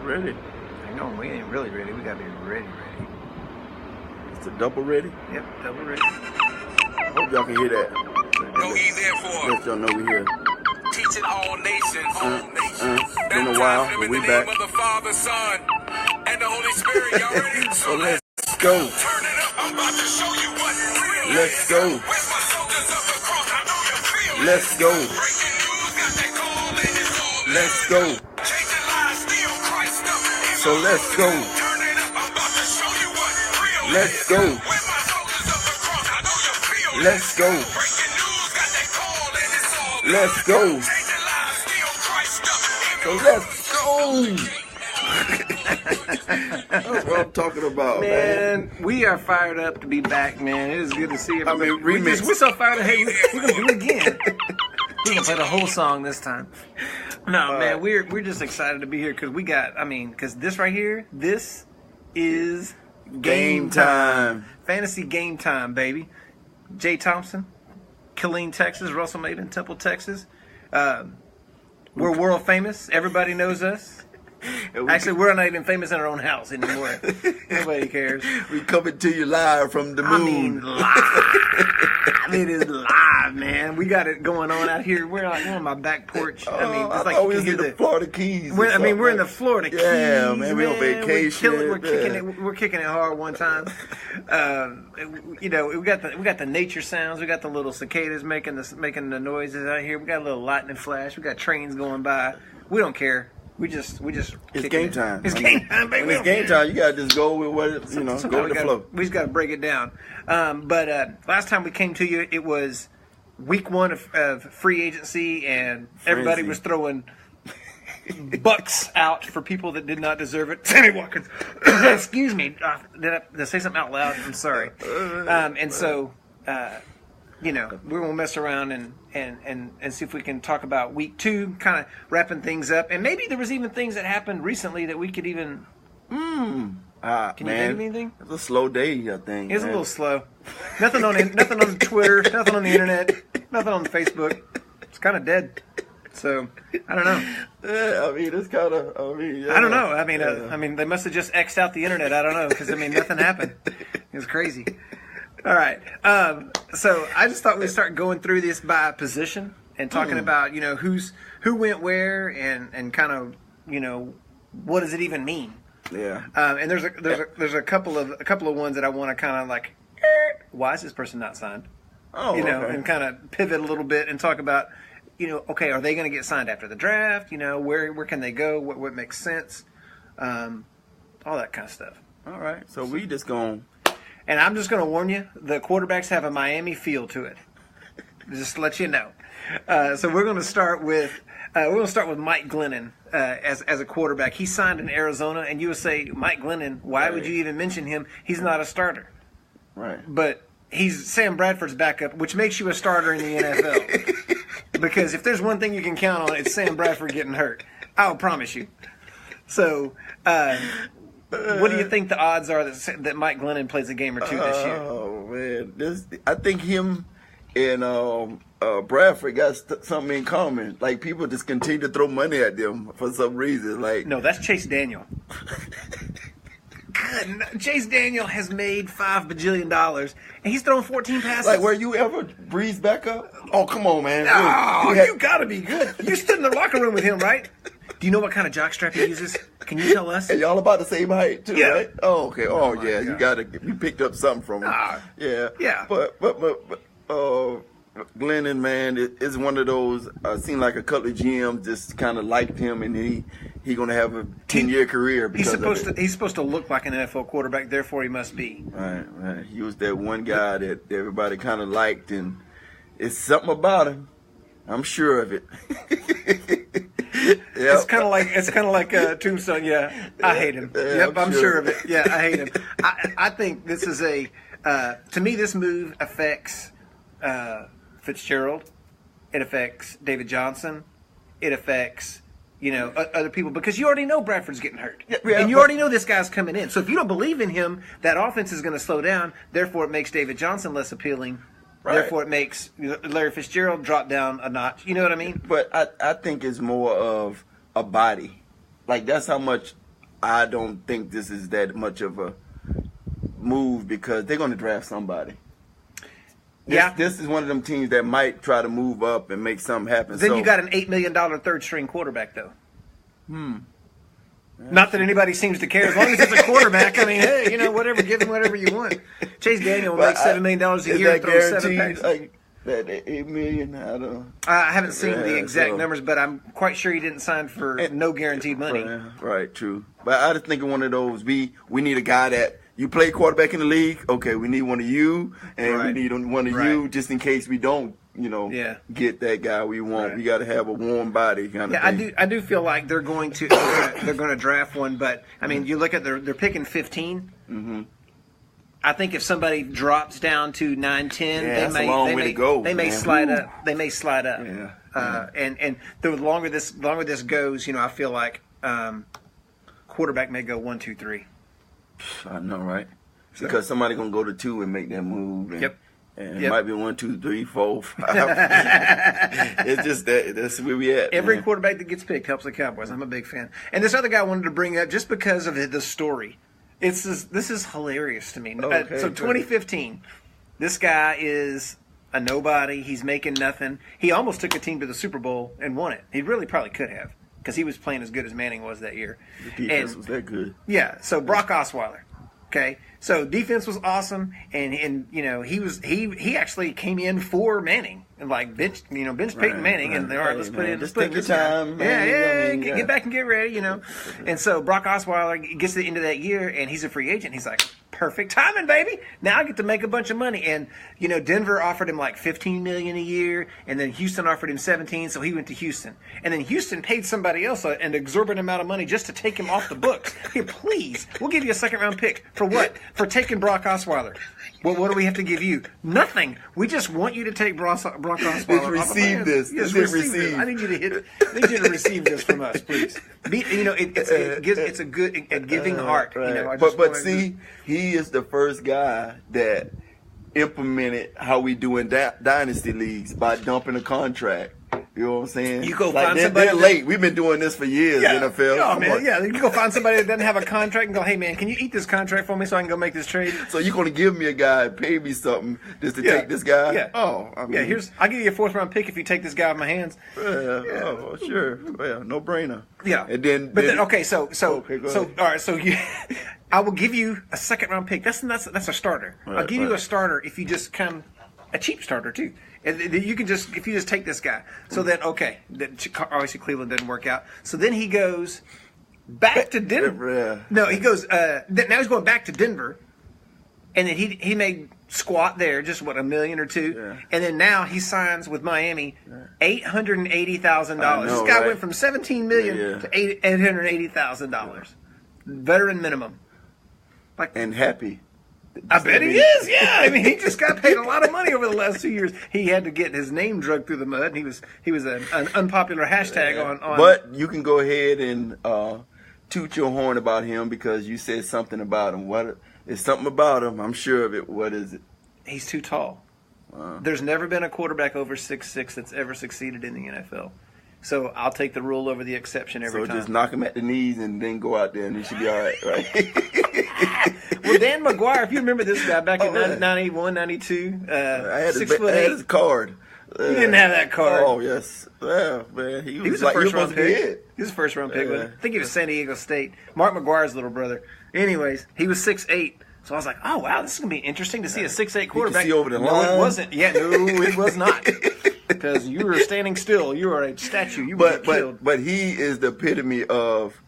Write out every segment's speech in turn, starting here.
ready. I know, we ain't really ready. We gotta be ready. It's a double ready. Yep, double ready. I hope y'all can hear that. Know ye therefore, Let y'all know we here. teaching all nations. Been a while, but we back. Of the Father, Son, and the Holy Spirit. Y'all ready? So let's go. Turn it up. I'm about to show you what real Let's is. go. Where's my soldiers of the cross? I know you feel it. Let's go. Breaking news, got that call and it's all Let's go. changing lives, still Christ up. So let's go. Turn it up. I'm about to show you what real Let's is. go. Where's my soldiers of the cross? I know you feel it. Let's go. Breaking news, got that call and it's all Let's go. changing lives, still Christ up. So let's go. That's what I'm talking about, man. Man, we are fired up to be back, man. It is good to see everybody. remix. We're so fired up. Hey, we're gonna do it again. We're gonna play the whole song this time. No, man, we're just excited to be here because because this right here, this is Game time. Fantasy game time, baby. Jay Thompson, Killeen, Texas, Russell Maiden, Temple, Texas. We're world famous. Everybody knows us. Actually, we're not even famous in our own house anymore. Nobody cares. We coming to you live from the moon. I mean, live. It is live, man. We got it going on out here. We're on my back porch. I it's like thought you we can was hear in the Florida Keys. we're in the Florida Keys. Yeah, man, we on vacation. We're kicking it hard one time. We got the nature sounds. We got the little cicadas making the noises out here. We got a little lightning flash. We got trains going by. We don't care. We just. It's game time. It's game time, baby. When it's game time, you gotta just go with what go with the flow. We just gotta break it down. But last time we came to you, it was week 1 of free agency, and everybody was throwing bucks out for people that did not deserve it. Sammy Watkins, excuse me, did I say something out loud? I'm sorry. And so, we're gonna mess around and see if we can talk about week 2, kind of wrapping things up, and maybe there was even things that happened recently that we could even. Can you think of anything? It's a slow day, I think. It's a little slow. Nothing on Twitter, nothing on the internet, nothing on Facebook. It's kind of dead. So I don't know. Yeah, I mean, it's kind of. I don't know. I mean, they must have just X'd out the internet. I don't know because nothing happened. It was crazy. All right. So I just thought we'd start going through this by position and talking about who went where and kind of what does it even mean. Yeah. And there's a couple of ones that I want to kind of like, why is this person not signed? Oh, okay. And kind of pivot a little bit and talk about, okay, are they going to get signed after the draft? Where can they go? What makes sense? All that kind of stuff. All right. So we just going. And I'm just going to warn you, the quarterbacks have a Miami feel to it. Just to let you know. So we're going to start with Mike Glennon as a quarterback. He signed in Arizona, and you would say, Mike Glennon, why would you even mention him? He's not a starter. Right. But he's Sam Bradford's backup, which makes you a starter in the NFL. Because if there's one thing you can count on, it's Sam Bradford getting hurt. I'll promise you. So, what do you think the odds are that Mike Glennon plays a game or two this year? Oh man, I think him and Bradford got something in common. Like people just continue to throw money at them for some reason. Like no, that's Chase Daniel. God, Chase Daniel has made $5 bajillion, and he's thrown 14 passes. Like, were you ever breezed back up? Oh, come on, man. Oh, you gotta be good. You stood in the locker room with him, right? Do you know what kind of jockstrap he uses? Can you tell us? And y'all about the same height too, Yeah. right? Oh, okay. Oh, yeah. God. You picked up something from him. Yeah. Yeah. But Glennon, man, is one of those. Seemed like a couple of GMs just kind of liked him, and he gonna have a 10-year career. He's supposed to look like an NFL quarterback, therefore he must be. Right. He was that one guy that everybody kind of liked, and it's something about him. I'm sure of it. Yep. It's kind of like Tombstone. Yeah, I hate him. Yeah, yep, I'm sure of it. Yeah, I hate him. I think this is to me this move affects Fitzgerald. It affects David Johnson. It affects other people because you already know Bradford's getting hurt, and you already know this guy's coming in. So if you don't believe in him, that offense is going to slow down. Therefore, it makes David Johnson less appealing. Right. Therefore, it makes Larry Fitzgerald drop down a notch. You know what I mean? But I think it's more of a body. Like, that's how much I don't think this is that much of a move because they're going to draft somebody. This is one of them teams that might try to move up and make something happen. Then you got an $8 million third string quarterback, though. Not that anybody seems to care. As long as it's a quarterback, I mean, hey, whatever, give him whatever you want. Chase Daniel will make $7 million a year and throw 7 packs. Like that $8 million, I don't know. I haven't seen the exact numbers, but I'm quite sure he didn't sign for no guaranteed money. Right, true. But I just think of one of those. We need a guy that you play quarterback in the league. Okay, we need one of you, and we need one of you just in case we don't, get that guy we want. We got to have a warm body kind of thing. I do feel like they're going to draft one, but I mean, you look at they're picking 15. Mm-hmm. I think if somebody drops down to 9, 10, they may slide up. They may slide up. Yeah. And the longer this goes, I feel like quarterback may go 1, 2, 3. I know, right? Because somebody gonna go to 2 and make that move. And, And it might be 1, 2, 3, 4, 5. It's just that's where we at. Every quarterback that gets picked helps the Cowboys. I'm a big fan. And this other guy I wanted to bring up just because of the story. This is hilarious to me. Okay, so 2015, this guy is a nobody. He's making nothing. He almost took a team to the Super Bowl and won it. He really probably could have because he was playing as good as Manning was that year. The defense was that good. Yeah. So Brock Osweiler. Okay. So defense was awesome, and he actually came in for Manning and bench Peyton Manning, and all right, let's put in. Just take your time. Get back and get ready, And so Brock Osweiler gets to the end of that year, and he's a free agent. He's like, perfect timing, baby. Now I get to make a bunch of money. And Denver offered him like $15 million a year, and then Houston offered him $17, so he went to Houston. And then Houston paid somebody else an exorbitant amount of money just to take him off the books. Hey, please, we'll give you a second-round pick for what? For taking Brock Osweiler. Well, what do we have to give you? Nothing. We just want you to take Brock Osweiler. Receive this. Yes, receive this. I need you to receive this from us, please. It's a giving heart. Right. But see, he is the first guy that implemented how we do in dynasty leagues by dumping a contract. You know what I'm saying? You go find somebody. They're late. We've been doing this for years in the NFL. Oh, man. Yeah, you go find somebody that doesn't have a contract and go, hey, man, can you eat this contract for me so I can go make this trade? So you're going to give me a guy, pay me something just to take this guy? Yeah. Oh, I mean. I'll give you a 4th-round pick if you take this guy out of my hands. Oh, sure. Well, no brainer. Yeah. And then. Okay, all right, so I will give you a 2nd-round pick. That's a starter. I'll give you a starter if you just come, a cheap starter, too. And you can if you just take this guy. So then, obviously Cleveland didn't work out. So then he goes back to Denver. No, he goes, now he's going back to Denver. And then he made squat there, just $1 million or $2 million. Yeah. And then now he signs with Miami, $880,000. This guy went from $17 million to $880,000. Veteran minimum. And happy. I bet he is, yeah. I mean, he just got paid a lot of money over the last 2 years. He had to get his name dragged through the mud. He was an unpopular hashtag on. But you can go ahead and toot your horn about him because you said something about him. What is something about him? I'm sure of it. What is it? He's too tall. There's never been a quarterback over 6'6" that's ever succeeded in the NFL. So I'll take the rule over the exception every time. So just knock him at the knees and then go out there and he should be all right? Well, Dan McGuire, if you remember this guy back in 91, 92, I had 6'8". I had his card. You didn't have that card. Oh, yes. Well, man, he was a first-round pick. He was a first-round pick. I think he was San Diego State. Mark McGuire's little brother. Anyways, he was 6'8". So I was like, oh, wow, this is going to be interesting to see a 6'8" quarterback. You can see over the line. No, it wasn't. Yeah, no, it was not. Because you were standing still. You were a statue. You were killed. But he is the epitome of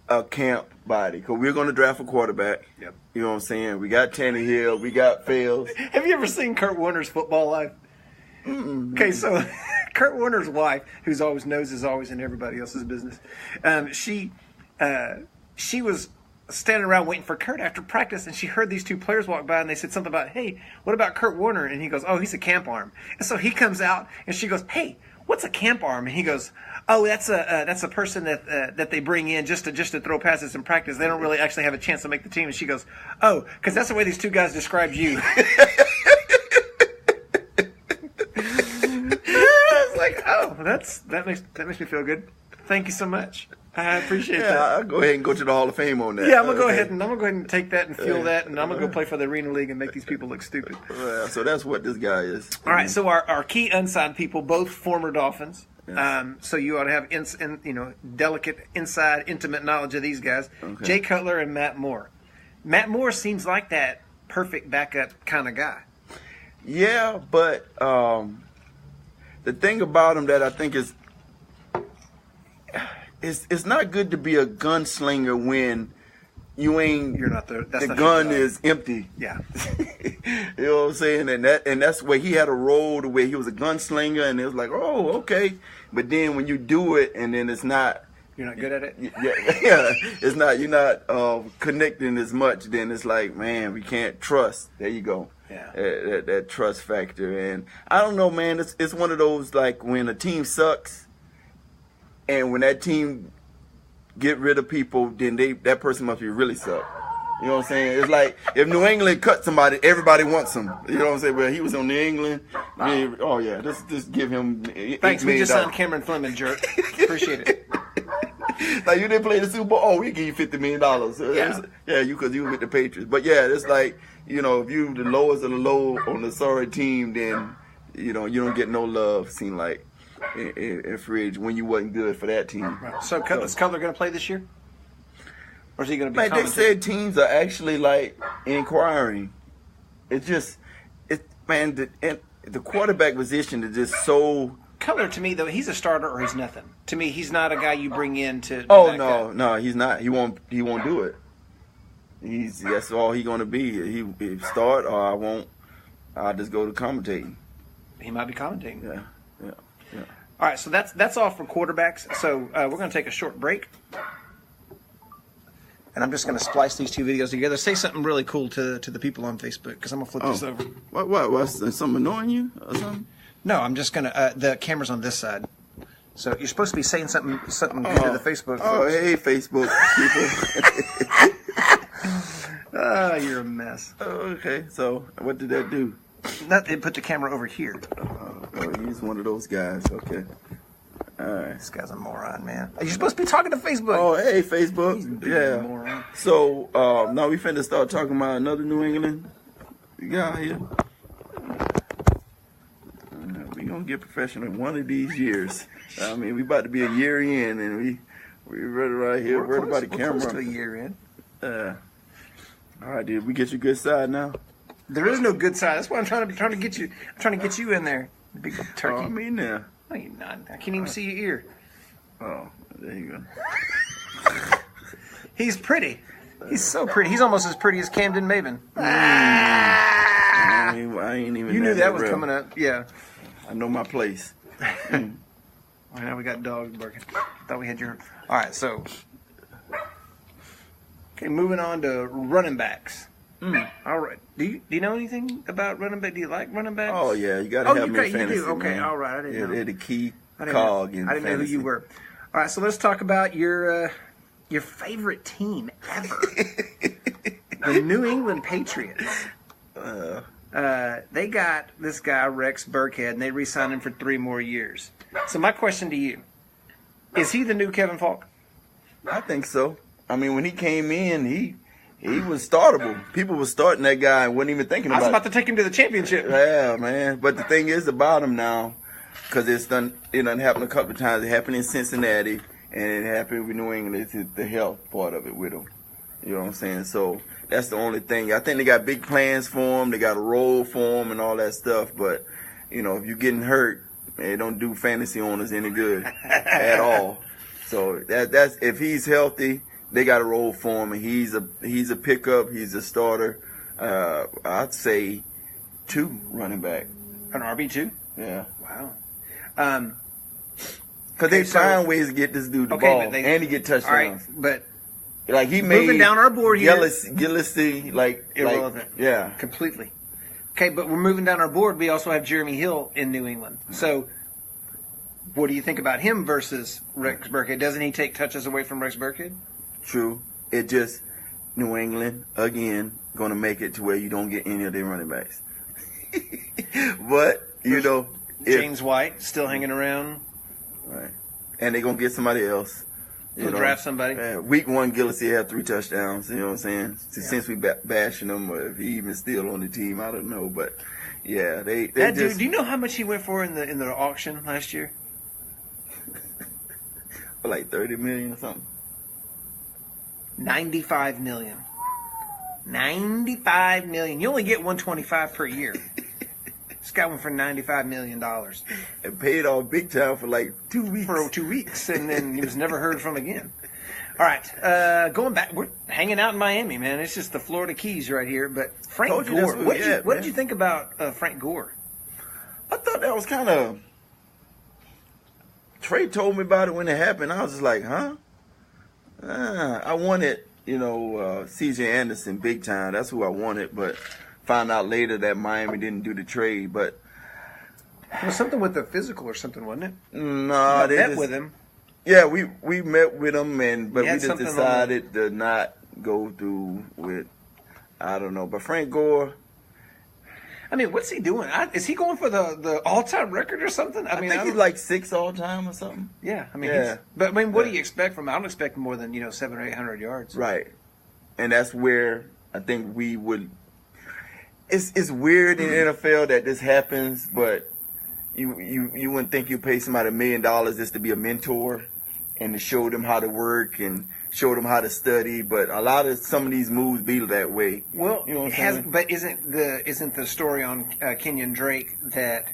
a camp body. Because we're going to draft a quarterback. Yep. You know what I'm saying? We got Tannehill. We got Fields. Have you ever seen Kurt Warner's Football Life? Mm-mm. Okay, so Kurt Warner's wife, who's always knows is always in everybody else's business, she was standing around waiting for Kurt after practice, and she heard these two players walk by, and they said something about, hey, what about Kurt Warner? And he goes, oh, he's a camp arm. And so he comes out, and she goes, hey, what's a camp arm? And he goes, oh, that's a person that they bring in just to throw passes in practice. They don't really actually have a chance to make the team. And she goes, oh, because that's the way these two guys described you. It's like, oh, that makes me feel good. Thank you so much. I appreciate that. I'll go ahead and go to the Hall of Fame on that. Yeah, I'm gonna go ahead and take that and fuel that, and I'm gonna go play for the Arena League and make these people look stupid. So that's what this guy is. All right, so our key unsigned people, both former Dolphins. Yes. So you ought to have delicate, inside, intimate knowledge of these guys. Okay. Jay Cutler and Matt Moore. Matt Moore seems like that perfect backup kind of guy. Yeah, but the thing about him that I think is it's not good to be a gunslinger when you're not the gun is empty. Yeah. You know what I'm saying? And that's where he had a role to where he was a gunslinger, and it was like, oh, okay. But then when you do it and then it's not, you're not good at it. Yeah, it's not. You're not connecting as much. Then it's like, man, we can't trust. There you go. Yeah. That trust factor, and I don't know, man. It's one of those like when a team sucks, and when that team get rid of people, then that person must be really suck. You know what I'm saying? It's like if New England cut somebody, everybody wants him. You know what I'm saying? Well, he was on New England. Oh yeah, just give him. Thanks. We just signed Cameron Fleming, jerk. Appreciate it. Like you didn't play the Super Bowl. Oh, we give you $50 million. Yeah, because you with the Patriots. But yeah, it's like if you the lowest of the low on the sorry team, then you don't get no love. Seem like in free agent when you wasn't good for that team. Right. So is Cutler going to play this year? Or is he going to be? Man, they said teams are actually like inquiring. It's just, the quarterback position is just so. Cutler to me though, he's a starter or he's nothing. To me, he's not a guy you bring in to. Oh no, he's not. He won't do it. That's all he's going to be. He start or I won't. I'll just go to commentating. He might be commentating. Yeah. All right, so that's all for quarterbacks. So we're going to take a short break. And I'm just going to splice these two videos together. Say something really cool to the people on Facebook, because I'm going to flip this over. What's something annoying you or something? No, I'm just going to, the camera's on this side. So you're supposed to be saying something good to the Facebook folks. Oh, hey, Facebook people. You're a mess. Okay, so what did that do? It put the camera over here. He's one of those guys. Okay. All right. This guy's a moron, man. You're supposed to be talking to Facebook. Oh, hey, Facebook. Yeah. Moron. So, now we finna start talking about another New England guy here. We gonna get professional one of these years. I mean, we about to be a year in, and we ready right here. Worried about the camera. Close to a year in. All right, dude. We get you good side now. There is no good side. That's why I'm trying to get you. I'm trying to get you in there, big turkey. Oh, me now. No, you're not. I can't even see your ear. Oh, there you go. He's pretty. He's so pretty. He's almost as pretty as Camden Maven. I ain't even. You knew that was coming up. Yeah. I know my place. Well, now we got dogs barking. Thought we had your. All right, so. Okay, moving on to running backs. All right. Do you know anything about running back? Do you like running backs? Oh yeah, you got to have me in fantasy. You do. Okay, man. all right. I didn't know. They're the key cog in fantasy. I didn't know who you were. All right, so let's talk about your favorite team ever, the New England Patriots. They got this guy Rex Burkhead, and they re-signed him for 3 more years. So my question to you: is he the new Kevin Falk? I think so. I mean, when he came in, he was startable. People were starting that guy and wasn't even thinking about it. I was about to take him to the championship. Yeah, man. But the thing is about him now, because it done happened a couple of times. It happened in Cincinnati, and it happened with New England. It's the health part of it with him. You know what I'm saying? So that's the only thing. I think they got big plans for him. They got a role for him and all that stuff. But, if you're getting hurt, it don't do fantasy owners any good at all. So that's if he's healthy, they got a role for him, and he's a pickup. He's a starter. I'd say 2 running back. An RB2? Yeah. Wow. Because they find ways to get this dude the ball, and he get touchdowns. All right, but like he made moving down our board here, Gillislee irrelevant. Yeah, completely. Okay, but we're moving down our board. We also have Jeremy Hill in New England. So, what do you think about him versus Rex Burkhead? Doesn't he take touches away from Rex Burkhead? True. It just New England again going to make it to where you don't get any of their running backs. But James White still hanging around, right? And they're gonna get somebody else. He'll draft somebody. Week 1, Gillislee had 3 touchdowns. You know what I'm saying? Since we bashing him, if he even still on the team, I don't know. But yeah, they just. Dude, do you know how much he went for in the auction last year? For like $30 million or something. $95 million. $95 million. You only get $125 per year. This guy went for $95 million. And paid off big time for like 2 weeks. For 2 weeks, and then he was never heard from again. All right, going back, we're hanging out in Miami, man. It's just the Florida Keys right here. But Frank Gore, what did you think about Frank Gore? I thought that was kind of. Trey told me about it when it happened. I was just like, huh? I wanted, C.J. Anderson big time. That's who I wanted, but. Found out later that Miami didn't do the trade, but it was something with the physical or something, wasn't it? No, they met with him. Yeah, we met with him, but we just decided to not go through with. I don't know, but Frank Gore. I mean, what's he doing? Is he going for the all-time record or something? I think he's like 6 all-time or something. Yeah, I mean, what do you expect from him? I don't expect more than 700 or 800 yards. Right, and that's where I think we would. It's weird in the NFL that this happens, but you wouldn't think you pay somebody $1 million just to be a mentor and to show them how to work and show them how to study. But some of these moves be that way. Well, but isn't the story on Kenyon Drake that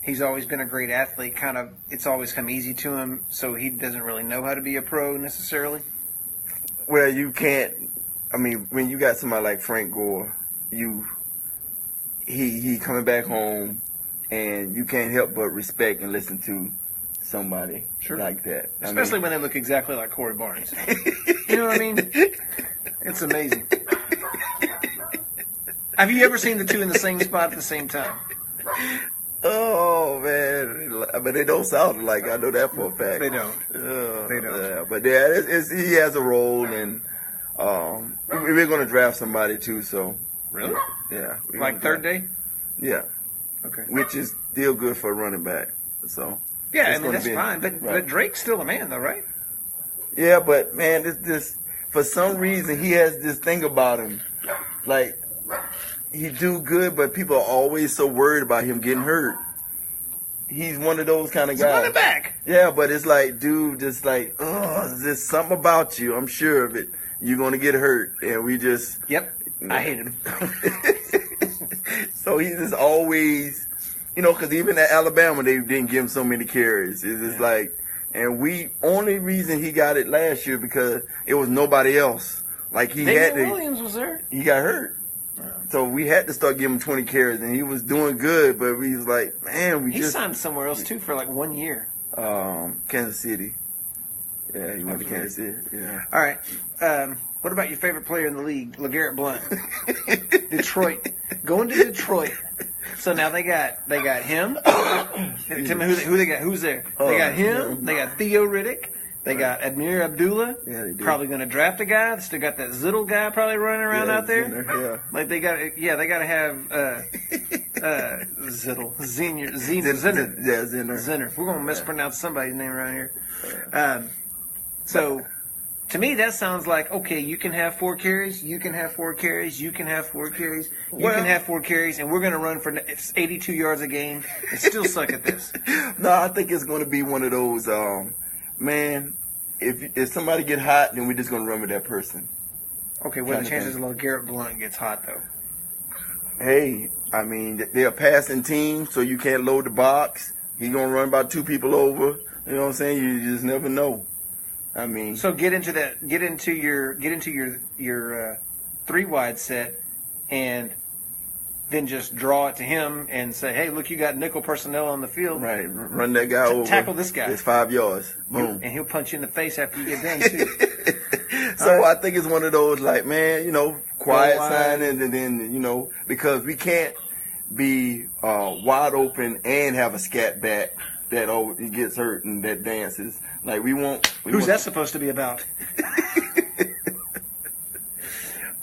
he's always been a great athlete? Kind of, it's always come easy to him, so he doesn't really know how to be a pro necessarily. Well, you can't. I mean, when you got somebody like Frank Gore. He coming back home, and you can't help but respect and listen to somebody like that. Especially when they look exactly like Corey Barnes. You know what I mean? It's amazing. Have you ever seen the two in the same spot at the same time? Oh man, but they don't sound alike. I know that for a fact. They don't. They don't. Yeah, but he has a role, and we're going to draft somebody too. So. Really? Yeah. Like third day? Yeah. Okay. Which is still good for a running back. So. Yeah, I mean, that's fine. But Drake's still a man, though, right? Yeah, but, man, this for some reason, he has this thing about him. Like, he do good, but people are always so worried about him getting hurt. He's one of those kind of guys. Running back. Yeah, but it's like, dude, just like, there's something about you. I'm sure of it. You're going to get hurt. And we just. Yep. I hate him. So he's just always, because even at Alabama, they didn't give him so many carries. It's just like, and only reason he got it last year because it was nobody else. Like Williams was there. He got hurt. So we had to start giving him 20 carries, and he was doing good, but we was like, man, he signed somewhere else, too, for like 1 year. Kansas City. Yeah, he went to Kansas City. Yeah. All right. What about your favorite player in the league, LeGarrette Blount? Detroit. Going to Detroit. So now they got him. Tell me who they got. Who's there? They got him. They got Theo Riddick. They got Admir Abdullah. Yeah, they do. Probably going to draft a guy. They still got that Zittle guy probably running around out there. Zinner, like they got to have Zittle. Zinner. Yeah, Zinner. We're going to mispronounce somebody's name around here. So. To me, that sounds like, okay, you can have 4 carries, you can have 4 carries, you can have 4 carries, you can have 4 carries, and we're going to run for 82 yards a game and still suck at this. No, I think it's going to be one of those, man, if somebody get hot, then we're just going to run with that person. Okay, what are the chances LeGarrette Blount gets hot, though? Hey, I mean, they're a passing team, so you can't load the box. He's going to run about 2 people over. You know what I'm saying? You just never know. I mean, so get into your 3-wide set, and then just draw it to him and say, hey, look, you got nickel personnel on the field. Right, run that guy over. Tackle this guy. It's 5 yards. Boom. And he'll punch you in the face after you get done too. So I think it's one of those like, man, quiet signing, and then because we can't be wide open and have a scat back that he gets hurt and that dances. Like Who's that supposed to be about?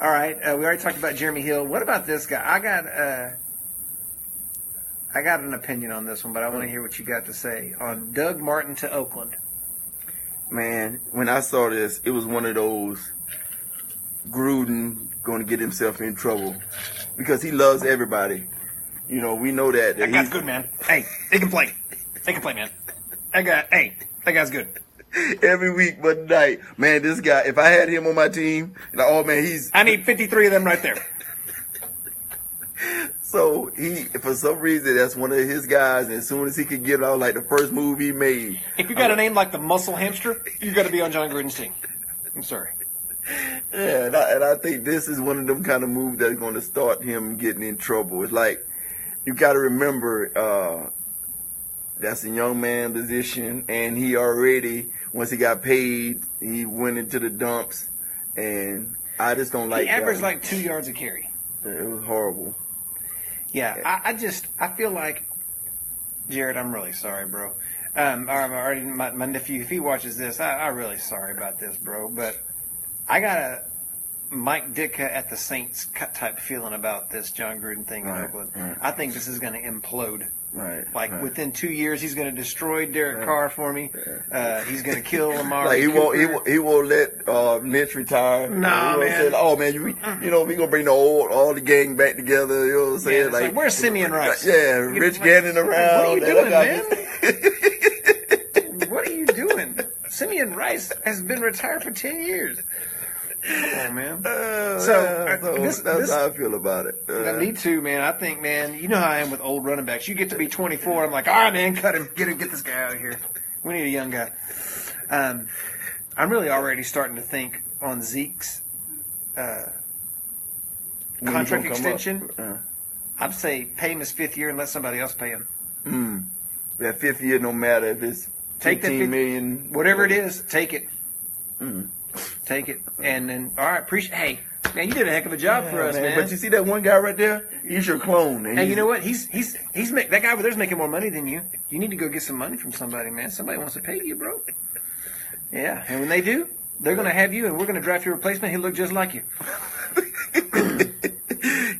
All right, we already talked about Jeremy Hill. What about this guy? I got an opinion on this one, but I want to hear what you got to say on Doug Martin to Oakland. man, when I saw this, it was one of those Gruden going to get himself in trouble because he loves everybody. You know, we know that. That guy's good, man. Hey, he can play. He can play, man. That guy's good. Every week but night. Man, this guy, if I had him on my team, like, oh man, I need 53 of them right there. So for some reason, that's one of his guys. And as soon as he could get out, like the first move he made. If you got a name like the Muscle Hamster, you got to be on John Gruden's team. I'm sorry. Yeah, and I think this is one of them kind of moves that's going to start him getting in trouble. It's like, you got to remember, that's a young man position, and he already, once he got paid, he went into the dumps, and I just don't like that. He averaged like 2 yards a carry. It was horrible. Yeah, I feel like, Jared, I'm really sorry, bro. My nephew, if he watches this, I'm really sorry about this, bro. But I got a Mike Ditka at the Saints type feeling about this John Gruden thing in Oakland. Right. I think this is going to implode. Within 2 years, he's going to destroy Derek Carr for me. He's going to kill Lamar. Like he won't let Lynch retire. No, man. Say, oh man, we gonna bring all the gang back together. You know what I'm saying? Yeah, like where's Simeon Rice? Yeah, Rich Gannon around. What are you doing, man? What are you doing? Simeon Rice has been retired for 10 years. Come on, man. That's how I feel about it. Me too, man. I think, man, you know how I am with old running backs. You get to be 24, I'm like, all right, man, cut him. Get this guy out of here. We need a young guy. I'm really already starting to think on Zeke's contract extension. I'd say pay him his 5th year and let somebody else pay him. That 5th year, no matter if it's $15 million. Whatever it is, take it. Take it, and then all right. Hey, man, you did a heck of a job for us, man. But you see that one guy right there? He's your clone. And you know what? That guy over there's making more money than you. You need to go get some money from somebody, man. Somebody wants to pay you, bro. Yeah, and when they do, they're going to have you, and we're going to draft your replacement. He'll look just like you.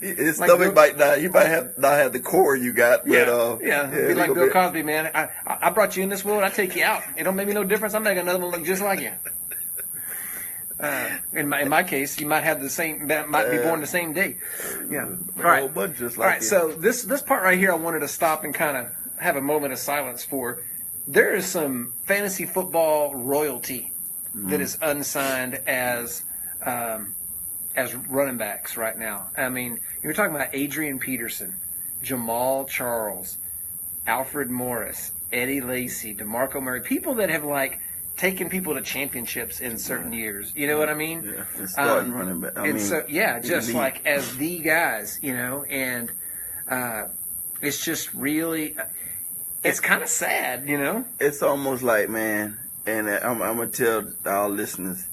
His stomach might not. He might not have the core you got. But, be like Bill Cosby, man. I brought you in this world. I take you out. It don't make me no difference. I'm making another one look just like you. In my case, you might have might be born the same day. Yeah. All right. Just like all right. So this part right here, I wanted to stop and kind of have a moment of silence for. There is some fantasy football royalty that is unsigned as running backs right now. I mean, you're talking about Adrian Peterson, Jamal Charles, Alfred Morris, Eddie Lacy, DeMarco Murray, people that have taking people to championships in certain years. You know what I mean? Yeah, it's starting running back. Just like as the guys, and it's just really, it's kind of sad, It's almost like, man, and I'm going to tell our listeners,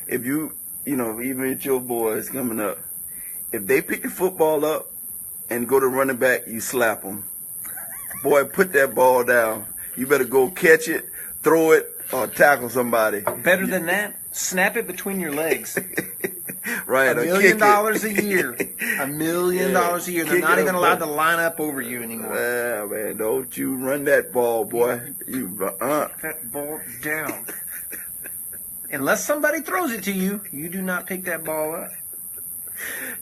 if you, even if your boys coming up, if they pick the football up and go to running back, you slap them. Boy, put that ball down. You better go catch it, throw it, or tackle somebody. Better than that, snap it between your legs. Right, $1 million a year. $1 million a year. They're not even allowed to line up over you anymore. Yeah, man, don't you run that ball, boy. That ball down. Unless somebody throws it to you, you do not pick that ball up.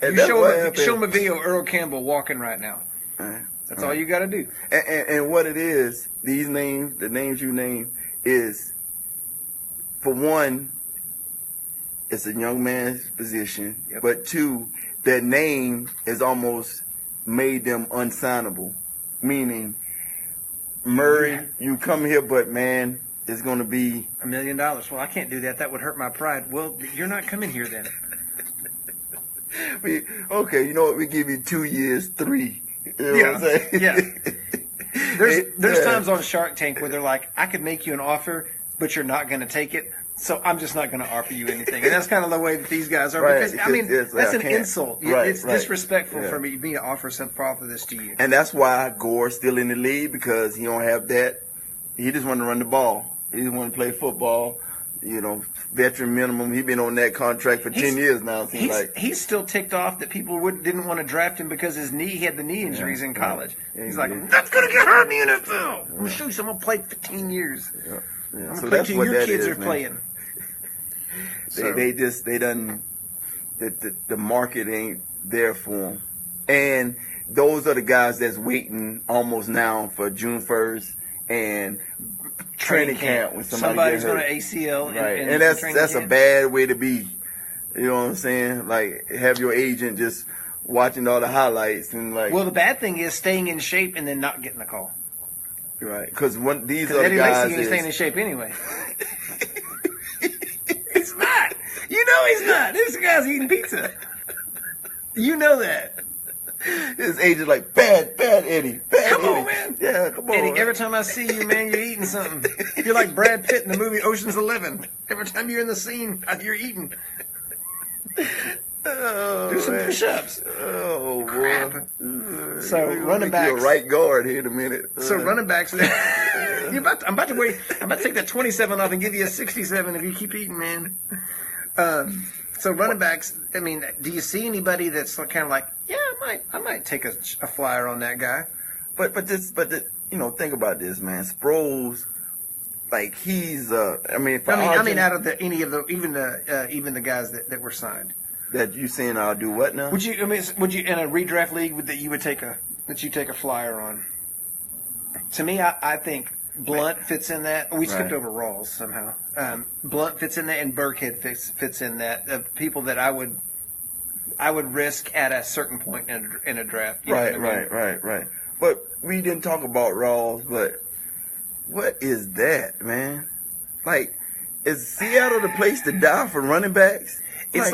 And show them a video of Earl Campbell walking right now. That's all you got to do. And what it is, the names you name, is, for one, it's a young man's position. Yep. But two, their name has almost made them unsignable. Meaning, Murray, you come here, but man, it's going to be $1 million. Well, I can't do that. That would hurt my pride. Well, you're not coming here then. Okay, you know what? We give you 2 years, 3. You know what I'm saying? Yeah. There's times on Shark Tank where they're like, I could make you an offer, but you're not going to take it, so I'm just not going to offer you anything. And that's kind of the way that these guys are. Right. Because, that's an insult. It's disrespectful for me to offer this to you. And that's why Gore's still in the league, because he don't have that. He just want to run the ball. He just want to play football. Veteran minimum. He's been on that contract for 10 years now. He's still ticked off that people didn't want to draft him because he had the knee injuries in college. Yeah, he's like, that's going to get hurt in the NFL. I'm going to show you someone played 15 years. Yeah. Yeah, so that's what your kids are playing. They done the market ain't there for them, and those are the guys that's waiting almost now for June 1st and training camp when somebody's going to ACL. Right, and that's a bad way to be. You know what I'm saying? Like, have your agent just watching all the highlights and like. Well, the bad thing is staying in shape and then not getting the call. Right, because these are the guys that staying in shape anyway. He's not. You know he's not. This guy's eating pizza. You know that. His agent's like, bad Eddie. Come on, man. Yeah, come on. Eddie, every time I see you, man, you're eating something. You're like Brad Pitt in the movie Ocean's 11. Every time you're in the scene, you're eating. Oh, do some push-ups. Oh, crap. Boy. So running backs. You're a right guard here in a minute. So running backs. I'm about to take that 27 off and give you a 67 if you keep eating, man. So running backs. I mean, do you see anybody that's kind of like, yeah, I might take a flyer on that guy? But think about this, man. Sproles, like he's out of even the guys that were signed. That you saying I'll do what now? Would you in a redraft league that you take a flyer on? To me, I think Blunt fits in that. We skipped over Rawls somehow. Blunt fits in that, and Burkhead fits in that. People that I would risk at a certain point in a draft. Right. But we didn't talk about Rawls. But what is that, man? Like, is Seattle the place to die for running backs? It's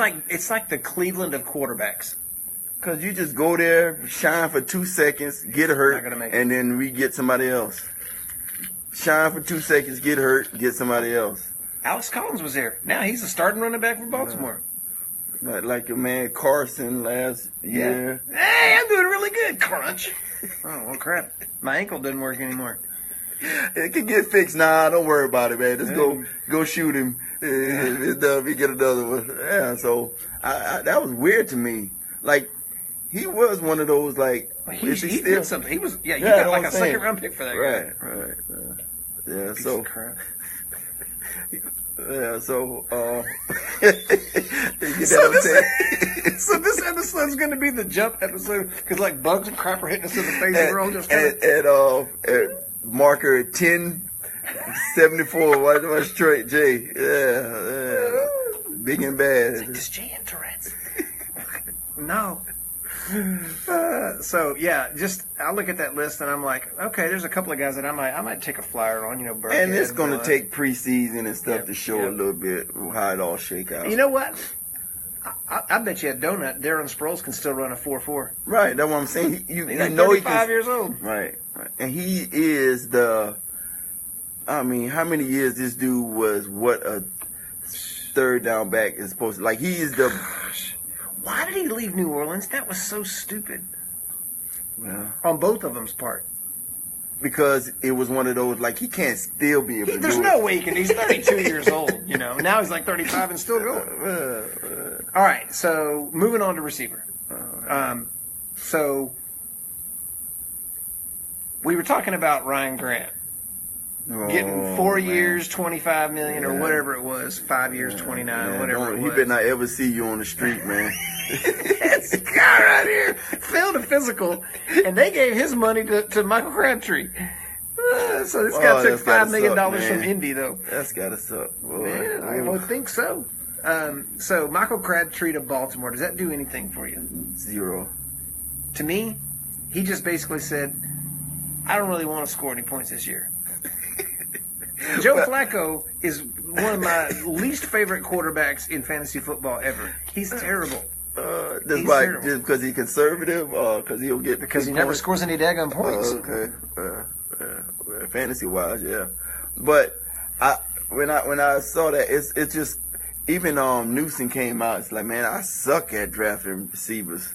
like the Cleveland of quarterbacks. Because you just go there, shine for 2 seconds, get hurt, and then we get somebody else. Shine for 2 seconds, get hurt, get somebody else. Alex Collins was there. Now he's a starting running back for Baltimore. Like your man Carson last year. Hey, I'm doing really good, crunch. Oh, well, crap. My ankle doesn't work anymore. It can get fixed. Nah, don't worry about it, man. Just go shoot him. If it's done, we get another one. Yeah, so that was weird to me. Like, he was one of those, like, he did something. He was, you got like a second-round pick for that guy. Right. Yeah, piece of crap. Yeah, so, so this episode's going to be the jump episode because, like, bugs and crap are hitting us in the face and we're all just and marker at 10:74. Watch straight J. Yeah. Big and bad. It's like this J in Tourette's. No. So yeah, I look at that list and I'm like, okay, there's a couple of guys that I might take a flyer on, Burkhead, and it's going to take preseason and stuff to show a little bit how it all shake out. You know what? I bet you a donut, Darren Sproles can still run a 4.4. Right, that's what I'm saying. He's like 35 years old. Right, and he is the. I mean, how many years this dude was? What a third down back is supposed to. Like, he is the. Why did he leave New Orleans? That was so stupid. Yeah. On both of them's part. Because it was one of those, like, he can't still be able to do it. There's no way he can. He's 32 years old, Now he's like 35 and still going. All right, so moving on to receiver. So we were talking about Ryan Grant. Getting 4 years, $25 million, or whatever it was. 5 years, 29, whatever it was. He better not ever see you on the street, man. This guy right here failed a physical, and they gave his money to Michael Crabtree. So this guy took $5 million from Indy, though. That's gotta suck, boy. Man, I don't think so. So Michael Crabtree to Baltimore, does that do anything for you? 0. To me, he just basically said, I don't really want to score any points this year. Joe Flacco is one of my least favorite quarterbacks in fantasy football ever. He's terrible. Just because he's conservative, because he'll get because he never scores any daggone points. Okay, fantasy wise, yeah. But when I saw that, it's just even Newsom came out. It's like, man, I suck at drafting receivers.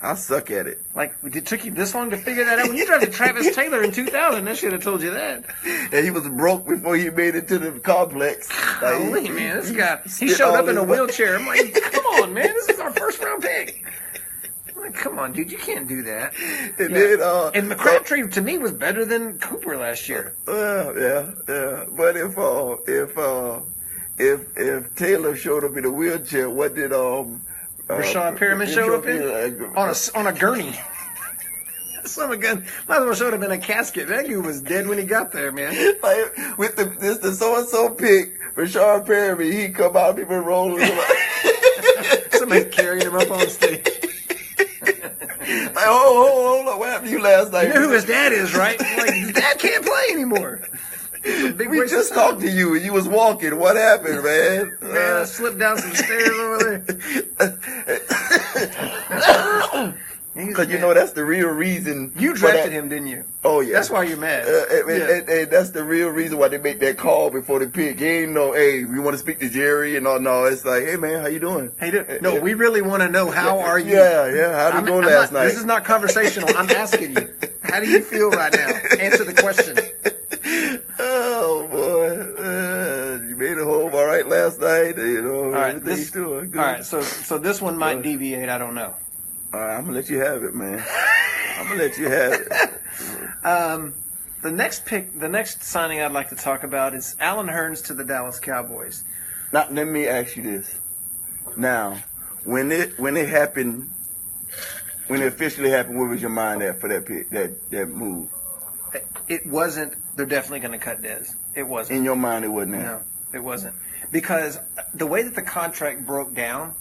I suck at it. Like, it took you this long to figure that out? When you drafted Travis Taylor in 2000, I should have told you that. And he was broke before he made it to the complex. Holy man, this guy, he showed up in a wheelchair. I'm like, come on, man, this is our first round pick. Come on, dude, you can't do that. And then, and McCrabtree to me was better than Cooper last year. Yeah. But if Taylor showed up in a wheelchair, what did Rashad Perriman show up in on a gurney? Son of a gun, might as well should have been a casket. That dude was dead when he got there, man. Like with the so and so pick, Rashad Perriman, he come out, people rolling. Somebody carrying him up on stage. Like, hold on, what happened to you last night? You know who his dad is, right? Like, his dad can't play anymore. We just talked to you and you was walking. What happened, man? Man, I slipped down some stairs over there. Because you know that's the real reason. You drafted him, didn't you? Oh yeah. That's why you're mad. And that's the real reason why they make that call before the pick. You ain't know, hey, we want to speak to Jerry and all. No, it's like, hey man, how you doing? How you doing? No, we really want to know how are you? Yeah. How did you go last night? This is not conversational. I'm asking you. How do you feel right now? Answer the question. Oh boy, you made it home all right last night. You know, all right, everything's doing good. All right, so this one might deviate. I don't know. All right, I'm gonna let you have it, man. I'm gonna let you have it. The next signing I'd like to talk about is Alan Hearns to the Dallas Cowboys. Now, let me ask you this. Now, when it happened, when it officially happened, where was your mind at for that pick, that move? It wasn't. They're definitely going to cut Dez. It wasn't. In your mind, it wasn't. No, it wasn't, because the way that the contract broke down,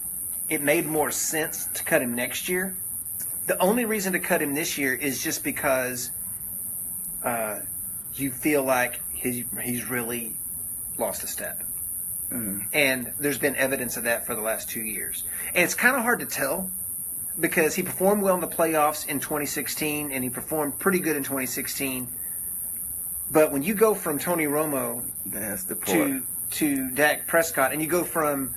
it made more sense to cut him next year. The only reason to cut him this year is just because you feel like he's really lost a step. Mm-hmm. And there's been evidence of that for the last 2 years. And it's kind of hard to tell because he performed well in the playoffs in 2016, and he performed pretty good in 2016. But when you go from Tony Romo to Dak Prescott, and you go from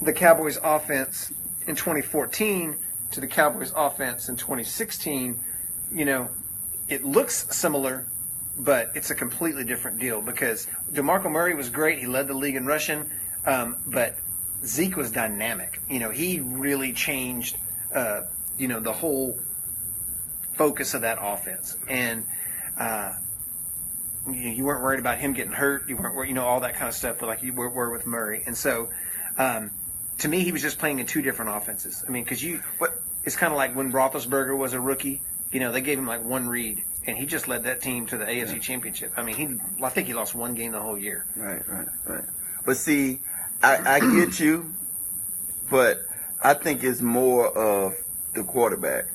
the Cowboys offense in 2014 to the Cowboys offense in 2016, you know, it looks similar, but it's a completely different deal because DeMarco Murray was great. He led the league in rushing, but Zeke was dynamic. You know, he really changed, the whole focus of that offense. And you weren't worried about him getting hurt. You weren't worried, all that kind of stuff, but like you were with Murray. And so, to me, he was just playing in two different offenses. I mean, because it's kind of like when Roethlisberger was a rookie. They gave him like one read, and he just led that team to the AFC Championship. I mean, I think he lost one game the whole year. Right. But see, I get you, but I think it's more of the quarterback.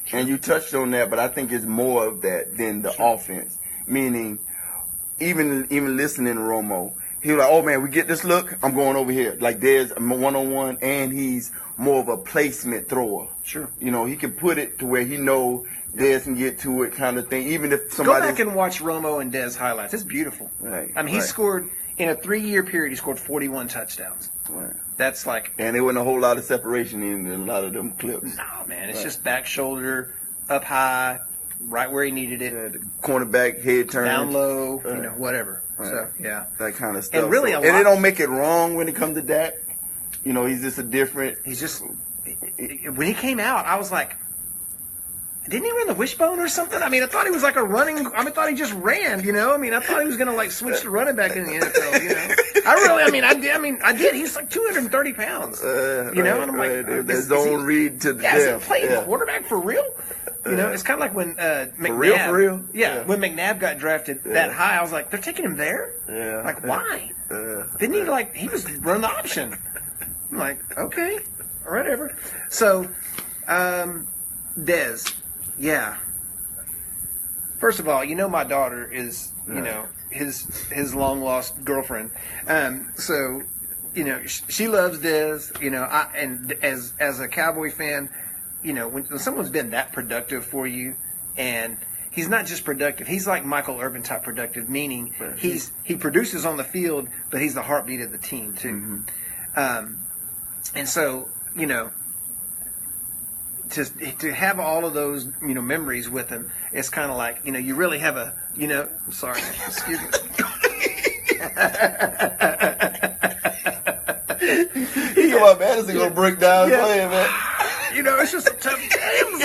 Sure. And you touched on that, but I think it's more of that than the offense. Meaning, even listening to Romo, he was like, oh man, we get this look, I'm going over here. Like there's a one-on-one, and he's more of a placement thrower. Sure. He can put it to where he know Dez can get to it, kind of thing. Even if somebody go back and watch Romo and Dez highlights. It's beautiful. Right. I mean, he scored in a 3-year period. He scored 41 touchdowns. Right. That's like, and there wasn't a whole lot of separation in a lot of them clips. No, man, it's just back shoulder, up high, right where he needed it. The cornerback head turn, down low, whatever. Right. So yeah, that kind of stuff. And really, and they don't make it wrong when it comes to Dak. He's just a different. He's just when he came out, I was like, didn't he run the wishbone or something? I mean, I thought he was like I thought he just ran. I mean, I thought he was gonna like switch to running back in the NFL. I did. He's like 230 pounds. And I'm like, there's no read to the death. Is he playing quarterback for real? It's kind of like when McNabb. For real? Yeah, when McNabb got drafted that high, I was like, they're taking him there? Yeah. Like, why? Didn't he was running the option? I'm like, okay, whatever. So, Dez, yeah. First of all, my daughter is, his long lost girlfriend. So, she loves Dez. And as a Cowboy fan, when someone's been that productive for you, and he's not just productive, he's like Michael Irvin type productive, meaning he produces on the field, but he's the heartbeat of the team too. Mm-hmm. And so, to have all of those, memories with him, it's kind of like, you really have a, sorry, excuse me. You know, Madison gonna break down playing, man. You know, it's just a tough game.